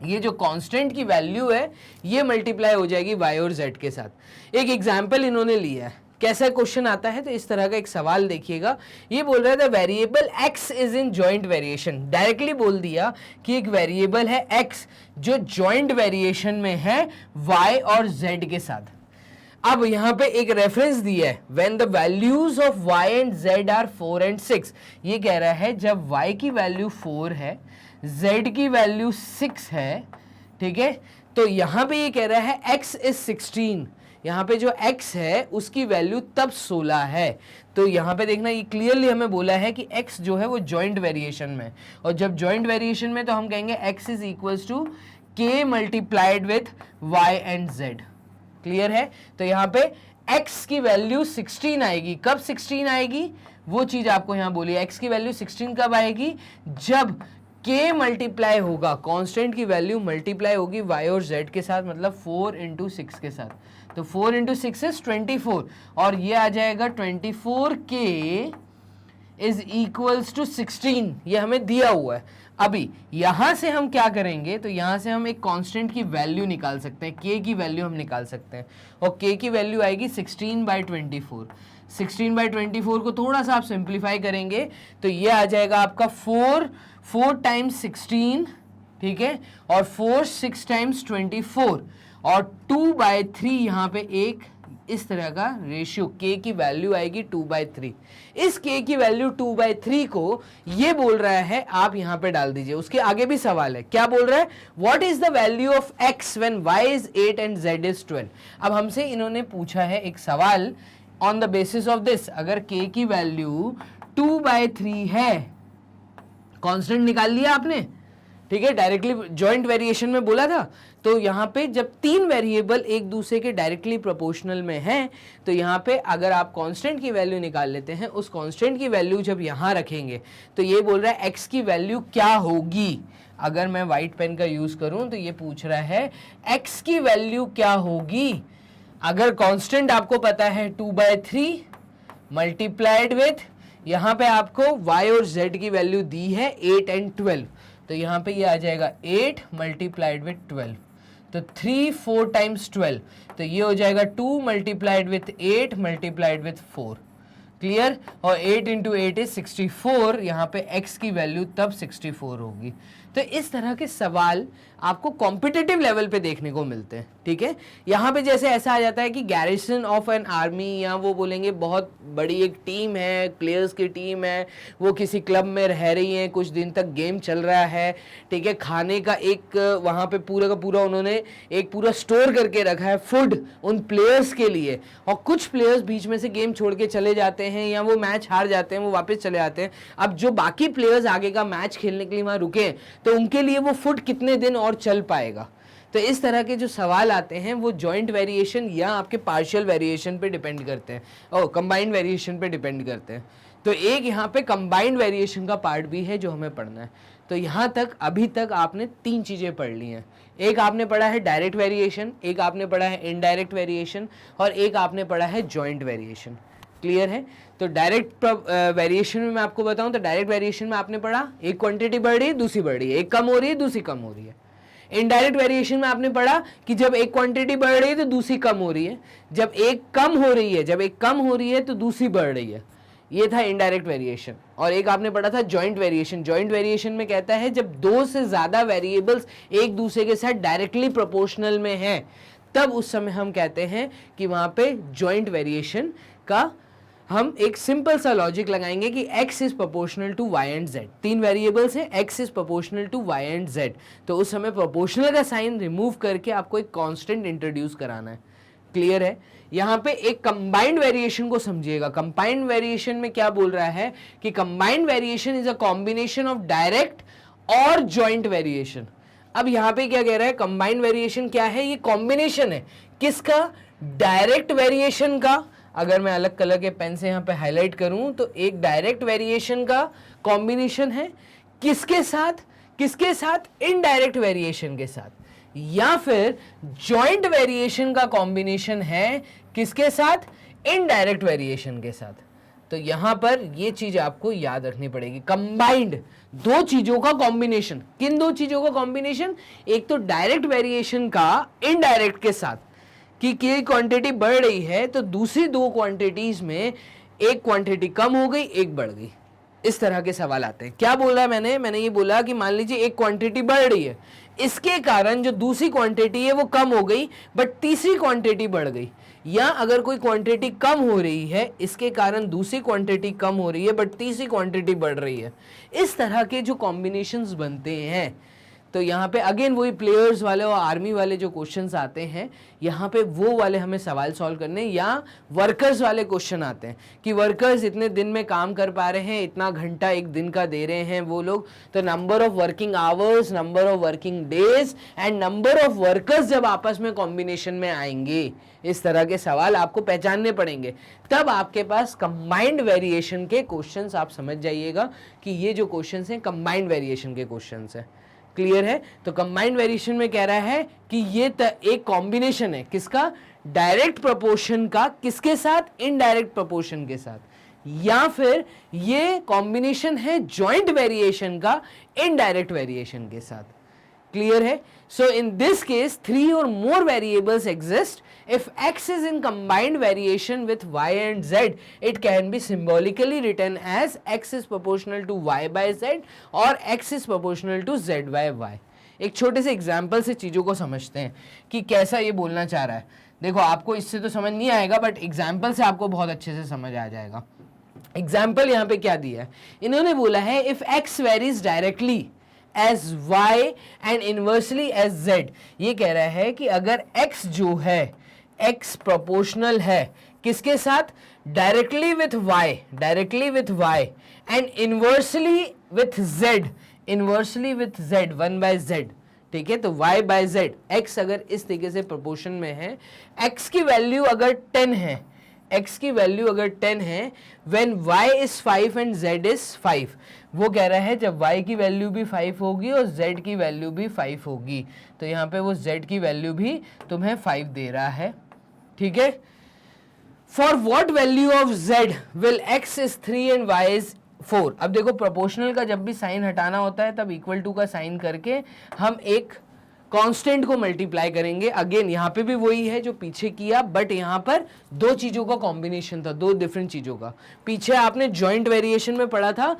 ये जो कांस्टेंट की वैल्यू है ये मल्टीप्लाई हो जाएगी y और z के साथ। एक एग्जाम्पल इन्होंने लिया है, कैसा क्वेश्चन आता है, तो इस तरह का एक सवाल देखिएगा। ये बोल रहा था variable x is in joint variation, directly बोल दिया कि एक वेरिएबल है x जो जॉइंट वेरिएशन में है y और z के साथ। अब यहां पे एक रेफरेंस दिया है, when the values of y and z are 4 and 6। ये कह रहा है जब y की वैल्यू 4 है, z की वैल्यू 6 है, ठीक है, तो यहां पे ये कह रहा है x इज 16। यहाँ पे जो x है उसकी वैल्यू तब 16 है। तो यहाँ पे देखना, ये क्लियरली हमें बोला है कि x जो है वो जॉइंट वेरिएशन में, और जब जॉइंट वेरिएशन में तो हम कहेंगे x is equals to k multiplied with y and z। Clear है? तो यहाँ पे x की वैल्यू 16 आएगी। कब 16 आएगी वो चीज आपको यहाँ बोली, x की वैल्यू 16 कब आएगी, जब k मल्टीप्लाई होगा, कांस्टेंट की वैल्यू मल्टीप्लाई होगी y और z के साथ, मतलब 4 इंटू 6 के साथ। तो 4 इंटू 6 इज 24, और ये आ जाएगा 24k इज इक्वल्स टू 16। ये हमें दिया हुआ है। अभी यहां से हम क्या करेंगे, तो यहां से हम एक कांस्टेंट की वैल्यू निकाल सकते हैं, k की वैल्यू हम निकाल सकते हैं, और k की वैल्यू आएगी 16/24। 16/24 को थोड़ा सा आप सिंप्लीफाई करेंगे तो ये आ जाएगा आपका 4 टाइम्स 16, ठीक है, और 4 6 टाइम्स 24, और 2/3 यहाँ पे एक इस तरह का रेशियो, k की वैल्यू आएगी 2/3। इस k की वैल्यू 2/3 को ये बोल रहा है आप यहां पे डाल दीजिए। उसके आगे भी सवाल है, क्या बोल रहा है, what is the value of x when y is 8 and z is 12। अब हमसे इन्होंने पूछा है एक सवाल, on the basis of this, अगर k की वैल्यू 2/3 है, कांस्टेंट निकाल लिया आपने, ठीक है, डायरेक्टली जॉइंट वेरिएशन में बोला था। तो यहाँ पे जब तीन वेरिएबल एक दूसरे के डायरेक्टली प्रोपोर्शनल में हैं, तो यहाँ पे अगर आप कांस्टेंट की वैल्यू निकाल लेते हैं, उस कांस्टेंट की वैल्यू जब यहाँ रखेंगे तो ये बोल रहा है x की वैल्यू क्या होगी। अगर मैं व्हाइट पेन का यूज करूं तो ये पूछ रहा है x की वैल्यू क्या होगी। अगर कांस्टेंट आपको पता है 2/3 मल्टीप्लाइड विथ, यहाँ पे आपको y और z की वैल्यू दी है 8 एंड 12, तो यहाँ पे ये आ जाएगा 8 मल्टीप्लाइड विथ 12, तो 3 4 टाइम्स 12, तो ये हो जाएगा 2 multiplied with 8 multiplied with 4। Clear? और 8 इंटू 8 इज 64, यहाँ पे x की वैल्यू तब 64 होगी। तो इस तरह के सवाल आपको कॉम्पिटिटिव लेवल पे देखने को मिलते हैं, ठीक है। यहाँ पे जैसे ऐसा आ जाता है कि गैरिसन ऑफ एन आर्मी, या वो बोलेंगे बहुत बड़ी एक टीम है, प्लेयर्स की टीम है, वो किसी क्लब में रह रही हैं, कुछ दिन तक गेम चल रहा है, ठीक है, खाने का एक वहाँ पे पूरा का पूरा उन्होंने एक पूरा स्टोर करके रखा है फूड उन प्लेयर्स के लिए, और कुछ प्लेयर्स बीच में से गेम छोड़ के चले जाते हैं, या वो मैच हार जाते हैं, वो वापस चले आते हैं। अब जो बाकी प्लेयर्स आगे का मैच खेलने के लिए वहाँ रुके, तो उनके लिए वो फूड कितने दिन और चल पाएगा। तो इस तरह के जो सवाल आते हैं वो जॉइंट वेरिएशन या आपके पार्शियल वेरिएशन पे डिपेंड करते हैं, और कंबाइंड वेरिएशन पे डिपेंड करते हैं। तो एक यहाँ पे कंबाइंड वेरिएशन का पार्ट भी है जो हमें पढ़ना है। तो यहाँ तक अभी तक आपने तीन चीज़ें पढ़ ली हैं। एक आपने पढ़ा है डायरेक्ट वेरिएशन, एक आपने पढ़ा है इनडायरेक्ट वेरिएशन, और एक आपने पढ़ा है जॉइंट वेरिएशन। क्लियर है? तो डायरेक्ट वेरिएशन में मैं आपको बताऊं, तो डायरेक्ट वेरिएशन में आपने पढ़ा एक क्वांटिटी बढ़ रही है, दूसरी बढ़ रही है, एक कम हो रही है, दूसरी कम हो रही है। इनडायरेक्ट वेरिएशन में आपने पढ़ा कि जब एक क्वांटिटी बढ़ रही है तो दूसरी कम हो रही है, जब एक कम हो रही है, जब एक कम हो रही है तो दूसरी बढ़ रही है। ये था इनडायरेक्ट वेरिएशन। और एक आपने पढ़ा था जॉइंट वेरिएशन। जॉइंट वेरिएशन में कहता है जब दो से ज्यादा वेरिएबल्स एक दूसरे के साथ डायरेक्टली प्रोपोर्शनल में हैं, तब उस समय हम कहते हैं कि वहां पे जॉइंट वेरिएशन का हम एक सिंपल सा लॉजिक लगाएंगे कि x is proportional to y and z। तीन वेरिएबल्स हैं, x is proportional to y and z, तो उस समय प्रोपोर्शनल का साइन रिमूव करके आपको एक कांस्टेंट इंट्रोड्यूस कराना है। क्लियर है? यहाँ पे एक कंबाइंड वेरिएशन को समझिएगा। कंबाइंड वेरिएशन में क्या बोल रहा है कि combined variation is a combination of direct और जॉइंट वेरिएशन। अब यहाँ पे क्या कह रहा है, कंबाइंड वेरिएशन क्या है, ये कॉम्बिनेशन है किसका, डायरेक्ट वेरिएशन का। अगर मैं अलग कलर के पेन से यहाँ पे हाईलाइट करूं तो एक डायरेक्ट वेरिएशन का कॉम्बिनेशन है किसके साथ, किसके साथ, इनडायरेक्ट वेरिएशन के साथ, या फिर जॉइंट वेरिएशन का कॉम्बिनेशन है किसके साथ, इनडायरेक्ट वेरिएशन के साथ। तो यहां पर ये चीज आपको याद रखनी पड़ेगी, कंबाइंड, दो चीजों का कॉम्बिनेशन। किन दो चीजों का कॉम्बिनेशन? एक तो डायरेक्ट वेरिएशन का इनडायरेक्ट के साथ, कि क्वांटिटी बढ़ रही है तो दूसरी दो क्वांटिटीज में एक क्वांटिटी कम हो गई, एक बढ़ गई। इस तरह के सवाल आते हैं। क्या बोला मैंने ये बोला कि मान लीजिए एक क्वांटिटी बढ़ रही है, इसके कारण जो दूसरी क्वांटिटी है वो कम हो गई, बट तीसरी क्वांटिटी बढ़ गई। या अगर कोई क्वांटिटी कम हो रही है, इसके कारण दूसरी क्वांटिटी कम हो रही है, बट तीसरी क्वांटिटी बढ़ रही है। इस तरह के जो कॉम्बिनेशंस बनते हैं, तो यहाँ पे अगेन वही प्लेयर्स वाले और आर्मी वाले जो क्वेश्चंस आते हैं, यहाँ पे वो वाले हमें सवाल सॉल्व करने, या वर्कर्स वाले क्वेश्चन आते हैं कि वर्कर्स इतने दिन में काम कर पा रहे हैं, इतना घंटा एक दिन का दे रहे हैं वो लोग, तो number of working hours, number of working days and number of workers जब आपस में कॉम्बिनेशन में आएंगे, इस तरह के सवाल आपको पहचानने पड़ेंगे। तब आपके पास कंबाइंड वेरिएशन के क्वेश्चंस, आप समझ जाइएगा कि ये जो क्वेश्चंस हैं कंबाइंड वेरिएशन के क्वेश्चंस हैं। क्लियर है? तो कंबाइंड वेरिएशन में कह रहा है कि ये एक कॉम्बिनेशन है, किसका? डायरेक्ट प्रोपोर्शन का किसके साथ? इनडायरेक्ट प्रोपोर्शन के साथ। या फिर ये कॉम्बिनेशन है जॉइंट वेरिएशन का इनडायरेक्ट वेरिएशन के साथ। क्लियर है? So in this case, 3 or more variables exist. If x is in combined variation with y and z, it can be symbolically written as x is proportional to y by z or x is proportional to z by y. एक छोटे से example से चीज़ों को समझते हैं कि कैसा ये बोलना चाह रहा है। देखो, आपको इससे तो समझ नहीं आएगा, बट एग्जाम्पल से आपको बहुत अच्छे से समझ आ जाएगा। एग्जाम्पल यहाँ पे क्या दिया है? इन्होंने बोला है if x varies directly as y and inversely as z। ये कह रहा है कि अगर x जो है, x प्रोपोर्शनल है किसके साथ? Directly with y and inversely with z, inversely with z, 1 by z। ठीक है, तो y by z, x अगर इस तरीके से प्रोपोर्शन में है, x की वैल्यू अगर 10 है, x की वैल्यू अगर 10 है, when y is 5 and z is 5, वो कह रहा है जब y की वैल्यू भी 5 होगी और z की वैल्यू भी 5 होगी, तो यहाँ पे वो z की वैल्यू भी तुम्हें 5 दे रहा है। ठीक है, for what value of z will x is 3 and y is 4। अब देखो, प्रोपोर्शनल का जब भी साइन हटाना होता है तब इक्वल टू का साइन करके हम एक कांस्टेंट को मल्टीप्लाई करेंगे। अगेन यहाँ पे भी वही है जो पीछे किया, बट यहाँ पर दो चीजों का कॉम्बिनेशन था, दो डिफरेंट चीजों का। पीछे आपने जॉइंट वेरिएशन में पढ़ा था,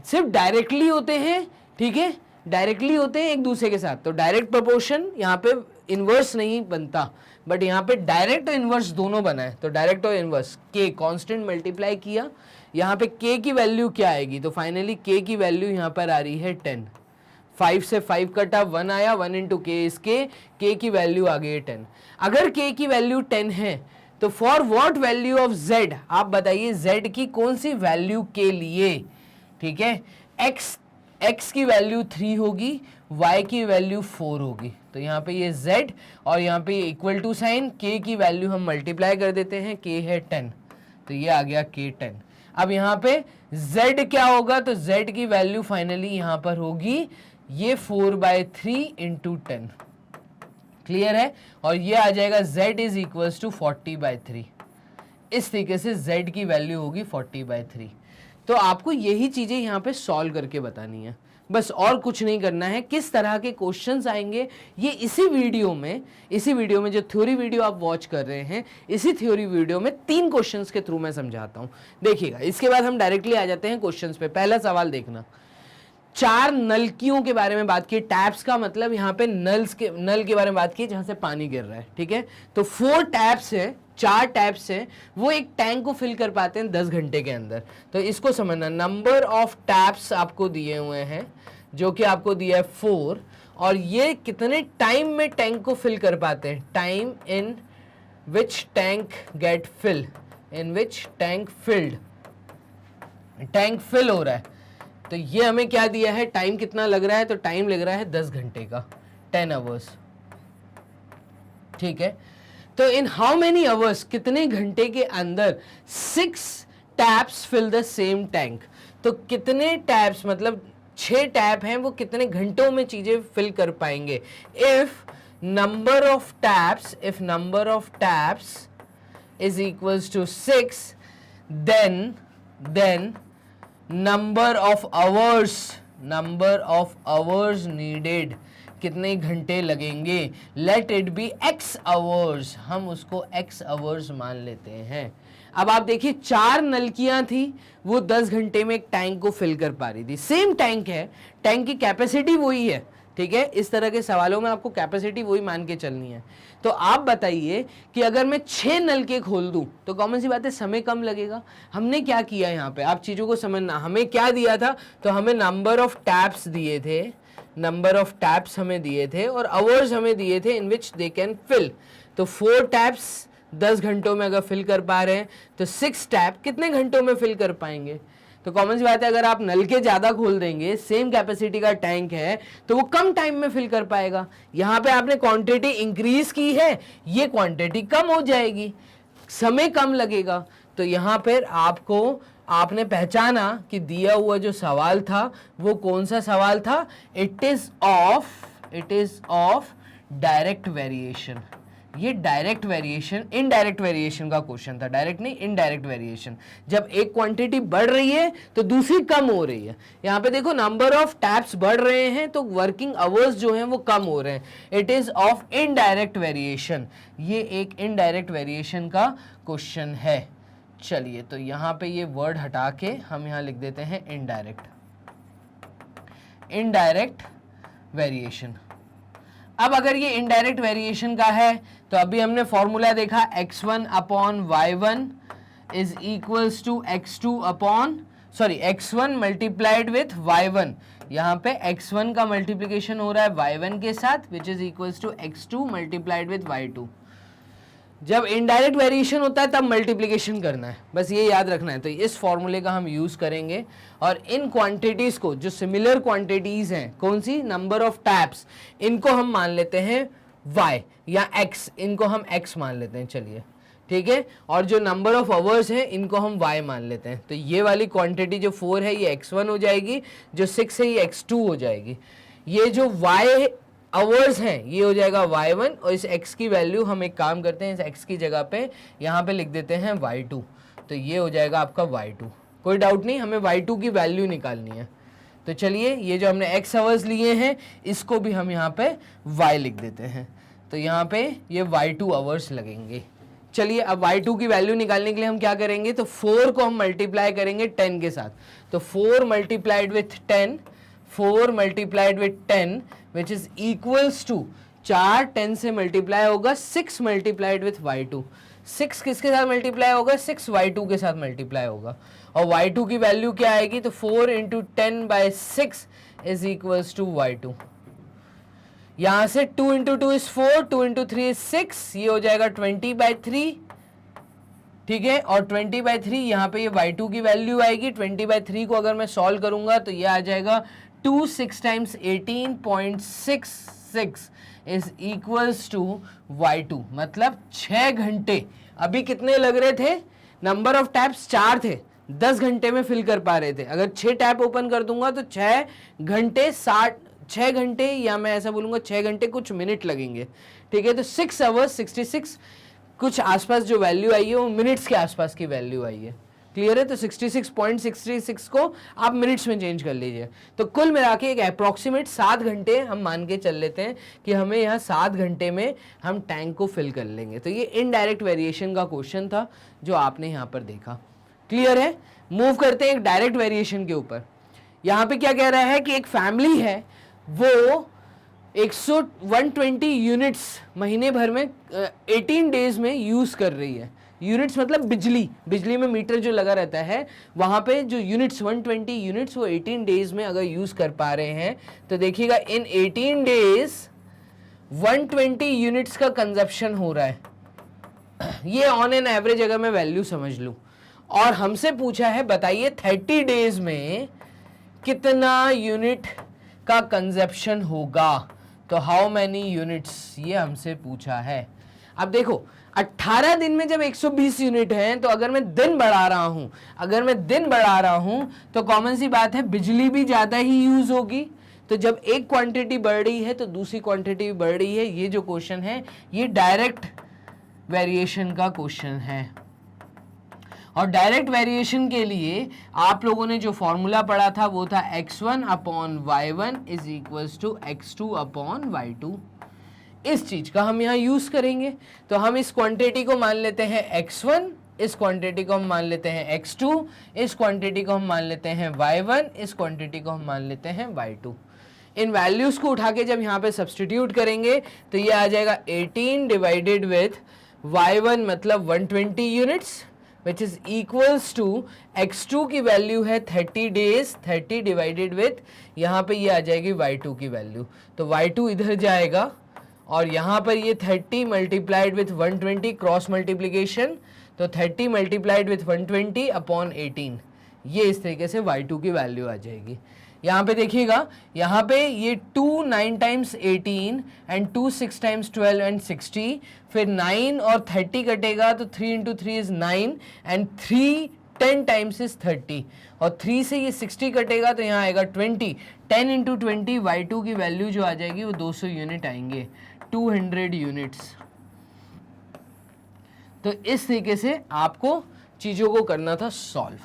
सिर्फ डायरेक्टली होते हैं। ठीक है, डायरेक्टली होते हैं एक दूसरे के साथ, तो डायरेक्ट प्रोपोर्शन यहाँ पे इनवर्स नहीं बनता, बट यहाँ पे डायरेक्ट और इनवर्स दोनों बना है। तो डायरेक्ट और इनवर्स, के कांस्टेंट मल्टीप्लाई किया, यहाँ पे के की वैल्यू क्या आएगी? तो फाइनली के की वैल्यू यहाँ पर आ रही है 10। 5 से 5 कटा, 1 आया, 1 इंटू के इज के की वैल्यू आ गई 10। अगर के की वैल्यू 10 है तो for what value of z, आप बताइए z की कौन सी वैल्यू के लिए? ठीक है, x की वैल्यू 3 होगी, y की वैल्यू 4 होगी, तो यहाँ पे ये z और यहाँ पे इक्वल टू साइन, k की वैल्यू हम मल्टीप्लाई कर देते हैं, k है 10, तो ये आ गया k 10। अब यहाँ पे z क्या होगा? तो z की वैल्यू फाइनली यहाँ पर होगी ये 4/3 इंटू 10। क्लियर है? और ये आ जाएगा z इज इक्वल्स टू 40/3। इस तरीके से z की वैल्यू होगी 40/3। तो आपको यही चीजें यहाँ पे सॉल्व करके बतानी है, बस और कुछ नहीं करना है। किस तरह के क्वेश्चंस आएंगे ये इसी वीडियो में जो थ्योरी वीडियो आप वॉच कर रहे हैं, इसी थ्योरी वीडियो में 3 क्वेश्चंस के थ्रू मैं समझाता हूँ। देखिएगा, इसके बाद हम डायरेक्टली आ जाते हैं क्वेश्चंस पे। पहला सवाल देखना, 4 नलकियों के बारे में बात की, टैप्स का मतलब यहाँ पे नल के बारे में बात की जहां से पानी गिर रहा है। ठीक है, तो 4 टैप्स है, 4 टैप्स है, वो एक टैंक को फिल कर पाते हैं 10 घंटे के अंदर। तो इसको समझना, नंबर ऑफ टैप्स आपको दिए हुए हैं, जो कि आपको दिया है 4, और ये कितने टाइम में टैंक को फिल कर पाते हैं, time in which tank get fill, in which tank filled, tank fill हो रहा है। तो ये हमें क्या दिया है, टाइम कितना लग रहा है? तो टाइम लग रहा है 10 घंटे का, 10 आवर्स। ठीक है, तो इन हाउ मेनी आवर्स, कितने घंटे के अंदर 6 taps fill the same tank. तो कितने टैप्स, मतलब 6 टैप हैं, वो कितने घंटों में चीजें फिल कर पाएंगे? If number of taps is equals to 6, then then number of hours needed, कितने घंटे लगेंगे, let it be x hours, हम उसको x hours मान लेते हैं। अब आप देखिए 4 नलकियां थी, वो 10 घंटे में एक टैंक को फिल कर पा रही थी। सेम टैंक है, टैंक की कैपेसिटी वही है, ठीक है। इस तरह के सवालों में आपको कैपेसिटी वही मान के चलनी है। तो आप बताइए कि अगर मैं 6 नलके खोल दूं तो कॉमन सी बात है समय कम लगेगा। हमने क्या किया यहाँ पे, आप चीज़ों को समझना, हमें क्या दिया था, तो हमें नंबर ऑफ टैप्स दिए थे, नंबर ऑफ टैप्स हमें दिए थे और आवर्स हमें दिए थे इन विच दे कैन फिल। तो 4 टैप्स 10 घंटों में अगर फिल कर पा रहे हैं तो 6 टैप कितने घंटों में फिल कर पाएंगे। तो कॉमन सी बात है, अगर आप नल के ज़्यादा खोल देंगे, सेम कैपेसिटी का टैंक है, तो वो कम टाइम में फिल कर पाएगा। यहाँ पे आपने क्वांटिटी इंक्रीज की है, ये क्वांटिटी कम हो जाएगी, समय कम लगेगा। तो यहाँ पर आपने पहचाना कि दिया हुआ जो सवाल था वो कौन सा सवाल था, it is of direct variation. ये डायरेक्ट वेरिएशन, इनडायरेक्ट वेरिएशन का क्वेश्चन था, डायरेक्ट नहीं इनडायरेक्ट वेरिएशन। जब एक क्वांटिटी बढ़ रही है तो दूसरी कम हो रही है। यहाँ पे देखो नंबर ऑफ टैप्स बढ़ रहे हैं तो वर्किंग आवर्स जो हैं वो कम हो रहे हैं। It is of indirect variation, ये एक इनडायरेक्ट वेरिएशन का क्वेश्चन है। चलिए, तो यहाँ पे ये वर्ड हटा के हम यहाँ लिख देते हैं इनडायरेक्ट वेरिएशन। अब अगर ये इनडायरेक्ट वेरिएशन का है तो अभी हमने फॉर्मूला देखा, x1 upon y1 is equals to x1 multiplied with y1। यहाँ पे x1 का मल्टीप्लीकेशन हो रहा है y1 के साथ, which is equals to x2 multiplied with y2। जब इनडायरेक्ट वेरिएशन होता है तब मल्टीप्लिकेशन करना है, बस ये याद रखना है। तो इस फॉर्मूले का हम यूज करेंगे और इन क्वांटिटीज को, जो सिमिलर क्वांटिटीज हैं, कौन सी, नंबर ऑफ टैप्स, इनको हम मान लेते हैं y या x, इनको हम x मान लेते हैं, चलिए ठीक है। और जो नंबर ऑफ आवर्स हैं इनको हम y मान लेते हैं। तो ये वाली क्वांटिटी जो 4 है ये x1 हो जाएगी, जो 6 है ये x2 हो जाएगी। ये जो y आवर्स हैं ये हो जाएगा y1 और इस x की वैल्यू हम एक काम करते हैं, इस x की जगह पे यहाँ पे लिख देते हैं y2। तो ये हो जाएगा आपका y2। कोई डाउट नहीं, हमें y2 की वैल्यू निकालनी है। तो चलिए, ये जो हमने x आवर्स लिए हैं इसको भी हम यहाँ पे y लिख देते हैं। तो यहाँ पे ये y2 आवर्स लगेंगे। चलिए, अब y2 की वैल्यू निकालने के लिए हम क्या करेंगे, तो 4 को हम मल्टीप्लाई करेंगे 10 के साथ। तो 4 multiplied with 10 which is equals to 4 10 से मल्टीप्लाई होगा 6 मल्टीप्लाइड विथ y2। 6 किसके साथ मल्टीप्लाई होगा, 6 y2 के साथ मल्टीप्लाई होगा। और y2 की वैल्यू क्या आएगी, तो 4 into 10/6 is equals to y2। यहां से 2 इंटू 2 इज 4, 2 इंटू 3 इज 6, ये हो जाएगा 20/3, ठीक है। और 20/3 यहाँ पे ये y2 की वैल्यू आएगी। 20/3 को अगर मैं सॉल्व करूंगा तो ये आ जाएगा 2 6 times 18.66 is equals to y2, मतलब 6 घंटे। अभी कितने लग रहे थे, नंबर ऑफ टैप्स 4 थे, 10 घंटे में फिल कर पा रहे थे। अगर 6 टैप ओपन कर दूंगा तो 6 घंटे या मैं ऐसा बोलूंगा 6 घंटे कुछ मिनट लगेंगे, ठीक है। तो 6 आवर्स 66 कुछ आसपास जो वैल्यू आई है वो मिनट्स के आसपास की वैल्यू आई है। क्लियर है। तो 66.66 को आप मिनट्स में चेंज कर लीजिए। तो कुल मिला के एक अप्रॉक्सीमेट 7 घंटे हम मान के चल लेते हैं कि हमें यहाँ 7 घंटे में हम टैंक को फिल कर लेंगे। तो ये इनडायरेक्ट वेरिएशन का क्वेश्चन था जो आपने यहाँ पर देखा। क्लियर है। मूव करते हैं एक डायरेक्ट वेरिएशन के ऊपर। यहाँ पे क्या कह रहा है कि एक फैमिली है, वो 120 यूनिट्स महीने भर में 18 डेज में यूज कर रही है। यूनिट्स मतलब बिजली में मीटर जो लगा रहता है वहां पे जो यूनिट्स 120 यूनिट्स वो 18 डेज में अगर यूज कर पा रहे हैं तो देखिएगा इन 18 डेज 120 यूनिट्स का कंजप्शन हो रहा है। ये ऑन एन एवरेज अगर मैं वैल्यू समझ लूं, और हमसे पूछा है बताइए 30 डेज में कितना यूनिट का कंजप्शन होगा। तो हाउ मैनी यूनिट्स, ये हमसे पूछा है। अब देखो 18 दिन में जब 120 यूनिट हैं तो अगर मैं दिन बढ़ा रहा हूं तो कॉमन सी बात है बिजली भी ज्यादा ही यूज होगी। तो जब एक क्वांटिटी बढ़ रही है तो दूसरी क्वांटिटी भी बढ़ रही है। ये जो क्वेश्चन है ये डायरेक्ट वेरिएशन का क्वेश्चन है। और डायरेक्ट वेरिएशन के लिए आप लोगों ने जो फॉर्मूला पढ़ा था वो था x1 upon y1 is equals to x2 upon y2। इस चीज का हम यहाँ यूज करेंगे। तो हम इस क्वांटिटी को मान लेते हैं x1, इस क्वांटिटी को हम मान लेते हैं x2, इस क्वांटिटी को हम मान लेते हैं y1, इस क्वांटिटी को हम मान लेते हैं y2। इन वैल्यूज को उठा के जब यहाँ पे सब्सटीट्यूट करेंगे तो ये आ जाएगा 18 डिवाइडेड विथ y1 मतलब 120 units which is equals to x2 की वैल्यू है 30 डेज, 30 डिवाइडेड विथ यहाँ पे ये आ जाएगी y2 की वैल्यू। तो y2 इधर जाएगा और यहाँ पर ये 30 मल्टीप्लाइड विथ 120 क्रॉस मल्टीप्लीकेशन, तो 30 मल्टीप्लाइड विथ 120 अपॉन 18, ये इस तरीके से y2 की वैल्यू आ जाएगी। यहाँ पे देखिएगा, यहाँ पे ये 2 9 टाइम्स 18 एंड 2 6 टाइम्स 12 एंड 60, फिर 9 और 30 कटेगा तो 3 into 3 is 9 and 3 10 times is 30 और 3 से ये 60 कटेगा तो यहाँ आएगा 20। 10 इंटू 20 y2 की वैल्यू जो आ जाएगी वो 200 यूनिट आएंगे, 200 यूनिट्स। तो इस तरीके से आपको चीज़ों को करना था सॉल्व।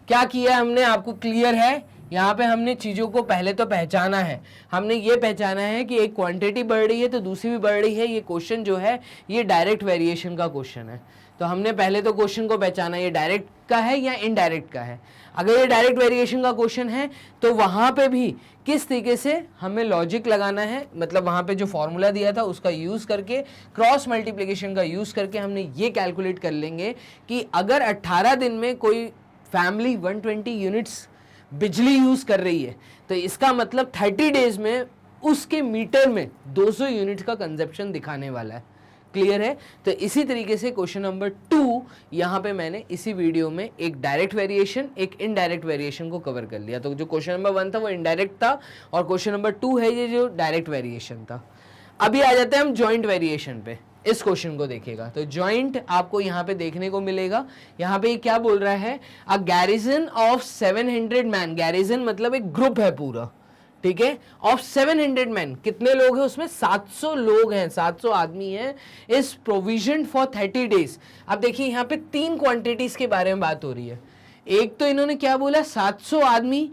क्या किया हमने, आपको क्लियर है? यहाँ पे हमने चीज़ों को पहले तो पहचाना है, हमने ये पहचाना है कि एक क्वांटिटी बढ़ रही है तो दूसरी भी बढ़ रही है। ये क्वेश्चन जो है ये डायरेक्ट वेरिएशन का क्वेश्चन है, तो हमने पहले तो क्वेश्चन को पहचाना ये डायरेक्ट का है या इनडायरेक्ट का है। अगर ये डायरेक्ट वेरिएशन का क्वेश्चन है तो वहाँ पे भी किस तरीके से हमें लॉजिक लगाना है, मतलब वहाँ पे जो फॉर्मूला दिया था उसका यूज़ करके, क्रॉस मल्टीप्लिकेशन का यूज़ करके हमने ये कैलकुलेट कर लेंगे कि अगर 18 दिन में कोई फैमिली 120 यूनिट्स बिजली यूज़ कर रही है तो इसका मतलब 30 डेज में उसके मीटर में 200 यूनिट का कंजप्शन दिखाने वाला है। क्लियर है? तो इसी तरीके से क्वेश्चन नंबर 2 यहाँ पे मैंने इसी वीडियो में एक डायरेक्ट वेरिएशन एक इनडायरेक्ट वेरिएशन को कवर कर लिया। तो जो क्वेश्चन नंबर 1 था वो इनडायरेक्ट था और क्वेश्चन नंबर 2 है ये जो डायरेक्ट वेरिएशन था। अभी आ जाते हैं हम जॉइंट वेरिएशन पे। इस क्वेश्चन को देखिएगा तो जॉइंट आपको यहाँ पे देखने को मिलेगा। यहाँ पे क्या बोल रहा है, अ गैरिजन ऑफ 700 मैन, गैरिजन मतलब एक ग्रुप है पूरा, ठीक है, ऑफ 700 मैन, कितने लोग हैं उसमें, 700 लोग हैं, 700 आदमी हैं, इज प्रोविजन फॉर 30 डेज। अब देखिए यहाँ पे 3 क्वांटिटीज के बारे में बात हो रही है। एक तो इन्होंने क्या बोला, 700 आदमी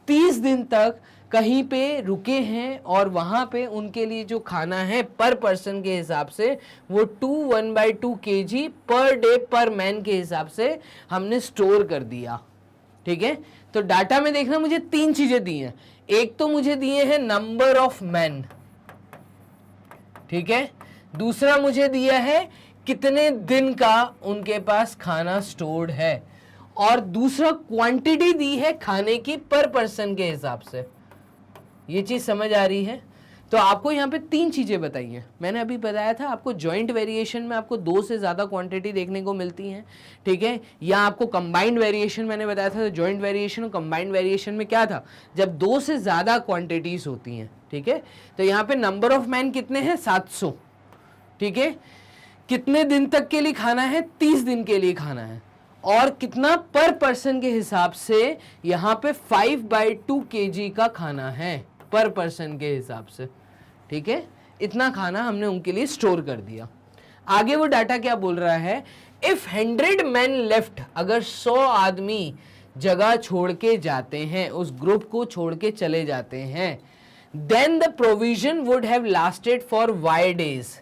30 दिन तक कहीं पे रुके हैं और वहां पे उनके लिए जो खाना है पर पर्सन के हिसाब से वो 1/2 kg पर डे पर मैन के हिसाब से हमने स्टोर कर दिया। ठीक है, तो डाटा में देखना मुझे 3 चीजें दी हैं। एक तो मुझे दिए हैं नंबर ऑफ मैन, ठीक है, दूसरा मुझे दिया है कितने दिन का उनके पास खाना स्टोर्ड है, और दूसरा क्वांटिटी दी है खाने की पर पर्सन के हिसाब से। ये चीज समझ आ रही है? तो आपको यहाँ पे 3 चीजें बताई हैं। मैंने अभी बताया था आपको जॉइंट वेरिएशन में आपको 2 से ज्यादा क्वांटिटी देखने को मिलती हैं, ठीक है, या आपको कंबाइंड वेरिएशन मैंने बताया था। तो जॉइंट वेरिएशन और कंबाइंड वेरिएशन में क्या था, जब 2 से ज्यादा क्वांटिटीज होती हैं, ठीक है। तो यहाँ पे नंबर ऑफ मैन कितने हैं, 700, ठीक है, कितने दिन तक के लिए खाना है, 30 दिन के लिए खाना है, और कितना पर पर्सन के हिसाब से यहाँ पे 5/2 kg का खाना है पर पर्सन के हिसाब से, ठीक है, इतना खाना हमने उनके लिए स्टोर कर दिया। आगे वो डाटा क्या बोल रहा है, इफ 100 मैन लेफ्ट, अगर 100 आदमी जगह छोड़ के जाते हैं, उस ग्रुप को छोड़ के चले जाते हैं, then the provision would have lasted for y days,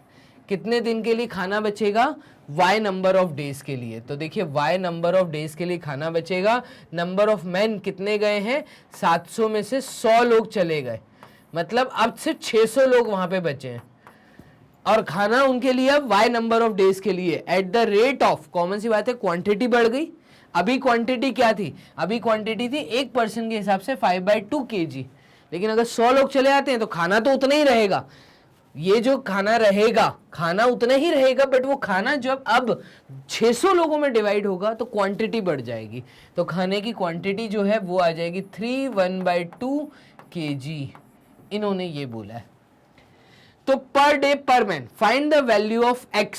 कितने दिन के लिए खाना बचेगा, y नंबर ऑफ डेज के लिए। तो देखिए y नंबर ऑफ डेज के लिए खाना बचेगा। नंबर ऑफ मैन कितने गए हैं, 700 में से 100 लोग चले गए, मतलब अब सिर्फ 600 लोग वहां पे बचे हैं, और खाना उनके लिए अब y नंबर ऑफ डेज के लिए at the rate of, common सी बात है, क्वांटिटी बढ़ गई। अभी क्वांटिटी क्या थी, अभी क्वांटिटी थी एक पर्सन के हिसाब से 5/2 kg, लेकिन अगर 100 लोग चले आते हैं तो खाना तो उतना ही रहेगा। ये जो खाना रहेगा, खाना उतना ही रहेगा, बट वो खाना जब अब 600 लोगों में डिवाइड होगा तो क्वांटिटी बढ़ जाएगी। तो खाने की क्वांटिटी जो है वो आ जाएगी 1/2 kg, इन्होंने ये बोला है। तो पर डे पर man, find the value of x,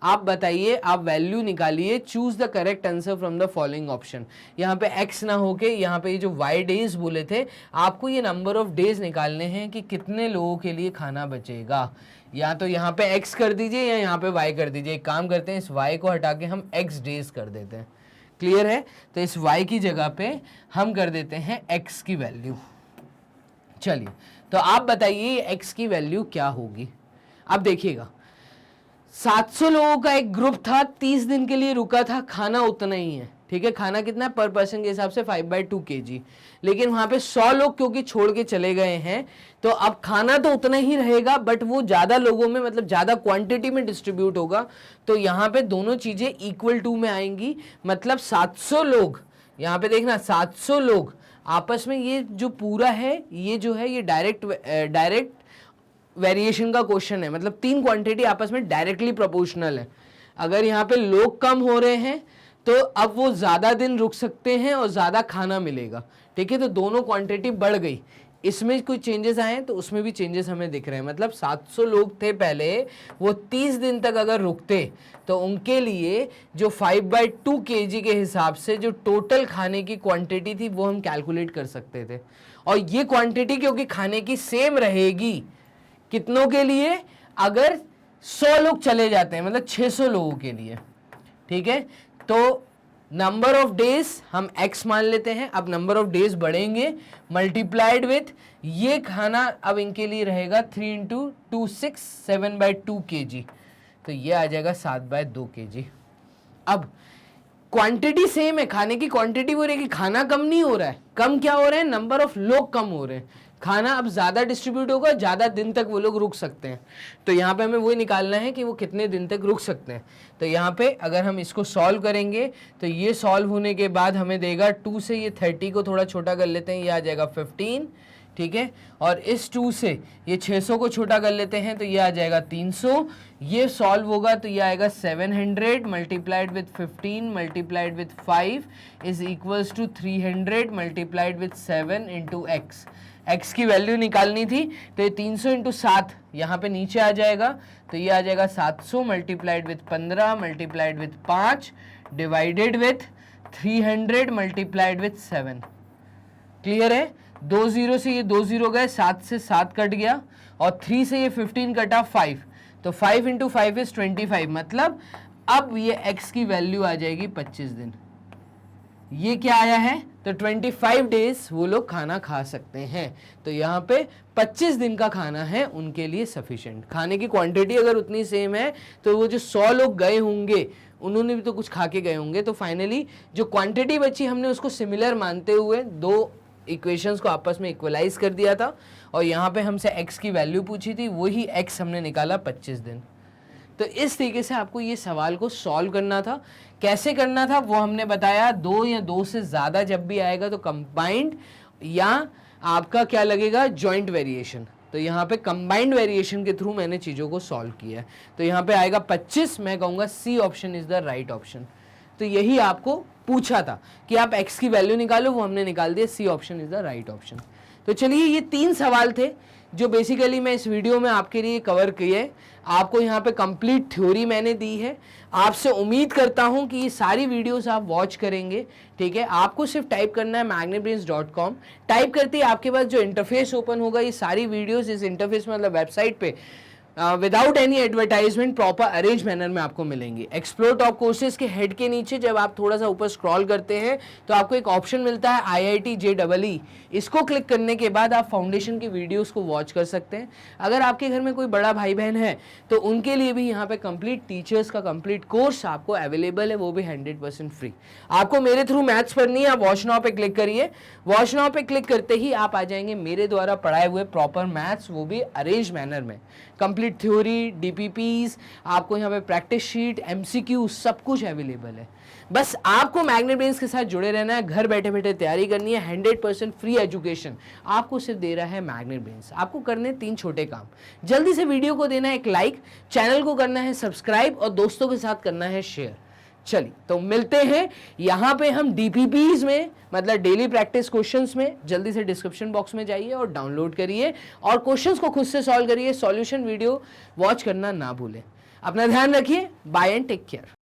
आप बताइए, आप वैल्यू निकालिए, choose the correct answer from the following option. यहाँ पे x ना होके यहाँ पे ये जो y डेज बोले थे, आपको ये नंबर ऑफ डेज निकालने हैं कि कितने लोगों के लिए खाना बचेगा। या तो यहाँ पे x कर दीजिए या यहाँ पे y कर दीजिए। एक काम करते हैं, इस y को हटा के हम x डेज कर देते हैं, क्लियर है? तो इस y की जगह पे हम कर देते हैं x की वैल्यू। चलिए, तो आप बताइए x की वैल्यू क्या होगी। अब देखिएगा, 700 लोगों का एक ग्रुप था, 30 दिन के लिए रुका था, खाना उतना ही है, ठीक है। खाना कितना है पर पर्सन के हिसाब से 5/2 kg, लेकिन वहां पे 100 लोग क्योंकि छोड़ के चले गए हैं, तो अब खाना तो उतना ही रहेगा, बट वो ज्यादा लोगों में, मतलब ज्यादा क्वांटिटी में डिस्ट्रीब्यूट होगा। तो यहाँ पे दोनों चीजें इक्वल टू में आएंगी, मतलब 700 लोग, यहाँ पे देखना 700 लोग आपस में, ये जो पूरा है ये जो है ये डायरेक्ट वेरिएशन का क्वेश्चन है, मतलब 3 क्वांटिटी आपस में डायरेक्टली प्रोपोर्शनल है। अगर यहाँ पे लोग कम हो रहे हैं तो अब वो ज्यादा दिन रुक सकते हैं और ज्यादा खाना मिलेगा, ठीक है। तो दोनों क्वांटिटी बढ़ गई, इसमें कोई चेंजेस आए तो उसमें भी चेंजेस हमें दिख रहे हैं। मतलब 700 लोग थे पहले, वो 30 दिन तक अगर रुकते तो उनके लिए जो 5/2 kg के हिसाब से जो टोटल खाने की क्वांटिटी थी वो हम कैलकुलेट कर सकते थे। और ये क्वांटिटी क्योंकि खाने की सेम रहेगी, कितनों के लिए? अगर 100 लोग चले जाते हैं, मतलब 600 लोगों के लिए, ठीक है। तो नंबर ऑफ डेज हम x मान लेते हैं। अब नंबर ऑफ डेज बढ़ेंगे मल्टीप्लाइड विथ ये खाना, अब इनके लिए रहेगा 3 × 2 6 7/2 kg, तो ये आ जाएगा 7/2 kg। अब क्वांटिटी सेम है, खाने की क्वांटिटी वो रहेगी, खाना कम नहीं हो रहा है। कम क्या हो रहा है? नंबर ऑफ लोग कम हो रहे हैं। खाना अब ज्यादा डिस्ट्रीब्यूट होगा, ज्यादा दिन तक वो लोग रुक सकते हैं। तो यहाँ पे हमें वही निकालना है कि वो कितने दिन तक रुक सकते हैं। तो यहाँ पे अगर हम इसको सॉल्व करेंगे तो ये सॉल्व होने के बाद हमें देगा 2 से ये 30 को थोड़ा छोटा कर लेते हैं, ये आ जाएगा 15, ठीक है। और इस 2 से ये 600 को छोटा कर लेते हैं तो ये आ जाएगा 300। ये सॉल्व होगा तो ये आएगा 700 multiplied with 15 multiplied with 5 is equals to 300 multiplied with 7 into x. X की वैल्यू निकालनी थी तो ये 300 इंटू 7 यहाँ पे नीचे आ जाएगा, तो ये आ जाएगा 700 multiplied with 15 multiplied with 5 divided with 300 multiplied with 7। Clear है? 2 0 से ये 2 0 गए, 7 से 7 कट गया, और 3 से ये 15 कटा 5, तो 5 इंटू 5 इज 25। मतलब अब ये x की वैल्यू आ जाएगी 25 दिन। ये क्या आया है? तो 25 डेज वो लोग खाना खा सकते हैं। तो यहाँ पे 25 दिन का खाना है उनके लिए सफिशिएंट। खाने की क्वांटिटी अगर उतनी सेम है तो वो जो 100 लोग गए होंगे उन्होंने भी तो कुछ खा के गए होंगे। तो फाइनली जो क्वांटिटी बची हमने उसको सिमिलर मानते हुए दो इक्वेशंस को आपस में इक्वलाइज कर दिया था, और यहाँ पे हमसे x की वैल्यू पूछी थी, वही x हमने निकाला 25 दिन। तो इस तरीके से आपको ये सवाल को सॉल्व करना था। कैसे करना था वो हमने बताया। 2 या 2 से ज़्यादा जब भी आएगा तो कंबाइंड, या आपका क्या लगेगा, जॉइंट वेरिएशन। तो यहाँ पे कंबाइंड वेरिएशन के थ्रू मैंने चीज़ों को सॉल्व किया है। तो यहाँ पे आएगा 25, मैं कहूँगा C option is the right option. तो यही आपको पूछा था कि आप x की वैल्यू निकालो, वो हमने निकाल दिया, C option is the right option. तो चलिए, ये 3 सवाल थे जो बेसिकली मैं इस वीडियो में आपके लिए कवर किए। आपको यहाँ पे कंप्लीट थ्योरी मैंने दी है। आपसे उम्मीद करता हूँ कि ये सारी वीडियोस आप वॉच करेंगे, ठीक है। आपको सिर्फ टाइप करना है magnebrains.com। टाइप करते ही आपके पास जो इंटरफेस ओपन होगा, ये सारी वीडियोस इस इंटरफेस में, मतलब वेबसाइट पे without any advertisement proper arrange manner में आपको मिलेंगी। एक्सप्लोर टॉप कोर्सेज के हेड के नीचे जब आप थोड़ा सा ऊपर स्क्रॉल करते हैं तो आपको एक ऑप्शन मिलता है IIT JEE। इसको क्लिक करने के बाद आप फाउंडेशन की वीडियोस को वॉच कर सकते हैं। अगर आपके घर में कोई बड़ा भाई बहन है तो उनके लिए भी यहाँ पे कंप्लीट टीचर्स का कंप्लीट कोर्स आपको अवेलेबल है, वो भी 100% फ्री। आपको मेरे थ्रू मैथ्स पढ़नी है, आप वॉच नाउ पे क्लिक करिए। वॉच नाउ पे क्लिक करते ही आप आ जाएंगे मेरे द्वारा पढ़ाए हुए प्रॉपर मैथ्स, वो भी अरेंज मैनर में। कंप्लीट थ्योरी, DPPs, आपको यहाँ पे प्रैक्टिस शीट, MCQ सब कुछ अवेलेबल है। बस आपको मैग्नेट ब्रेन्स के साथ जुड़े रहना है, घर बैठे बैठे तैयारी करनी है। 100% फ्री एजुकेशन आपको सिर्फ दे रहा है मैग्नेट ब्रेन्स। आपको करने 3 छोटे काम। जल्दी से वीडियो को देना है एक लाइक, चैनल को करना है सब्सक्राइब, और दोस्तों के साथ करना है शेयर। चलिए, तो मिलते हैं यहाँ पे हम DPPs में, मतलब डेली प्रैक्टिस क्वेश्चंस में। जल्दी से डिस्क्रिप्शन बॉक्स में जाइए और डाउनलोड करिए, और क्वेश्चंस को खुद से सॉल्व करिए। सॉल्यूशन वीडियो वॉच करना ना भूलें। अपना ध्यान रखिए। Bye and take care.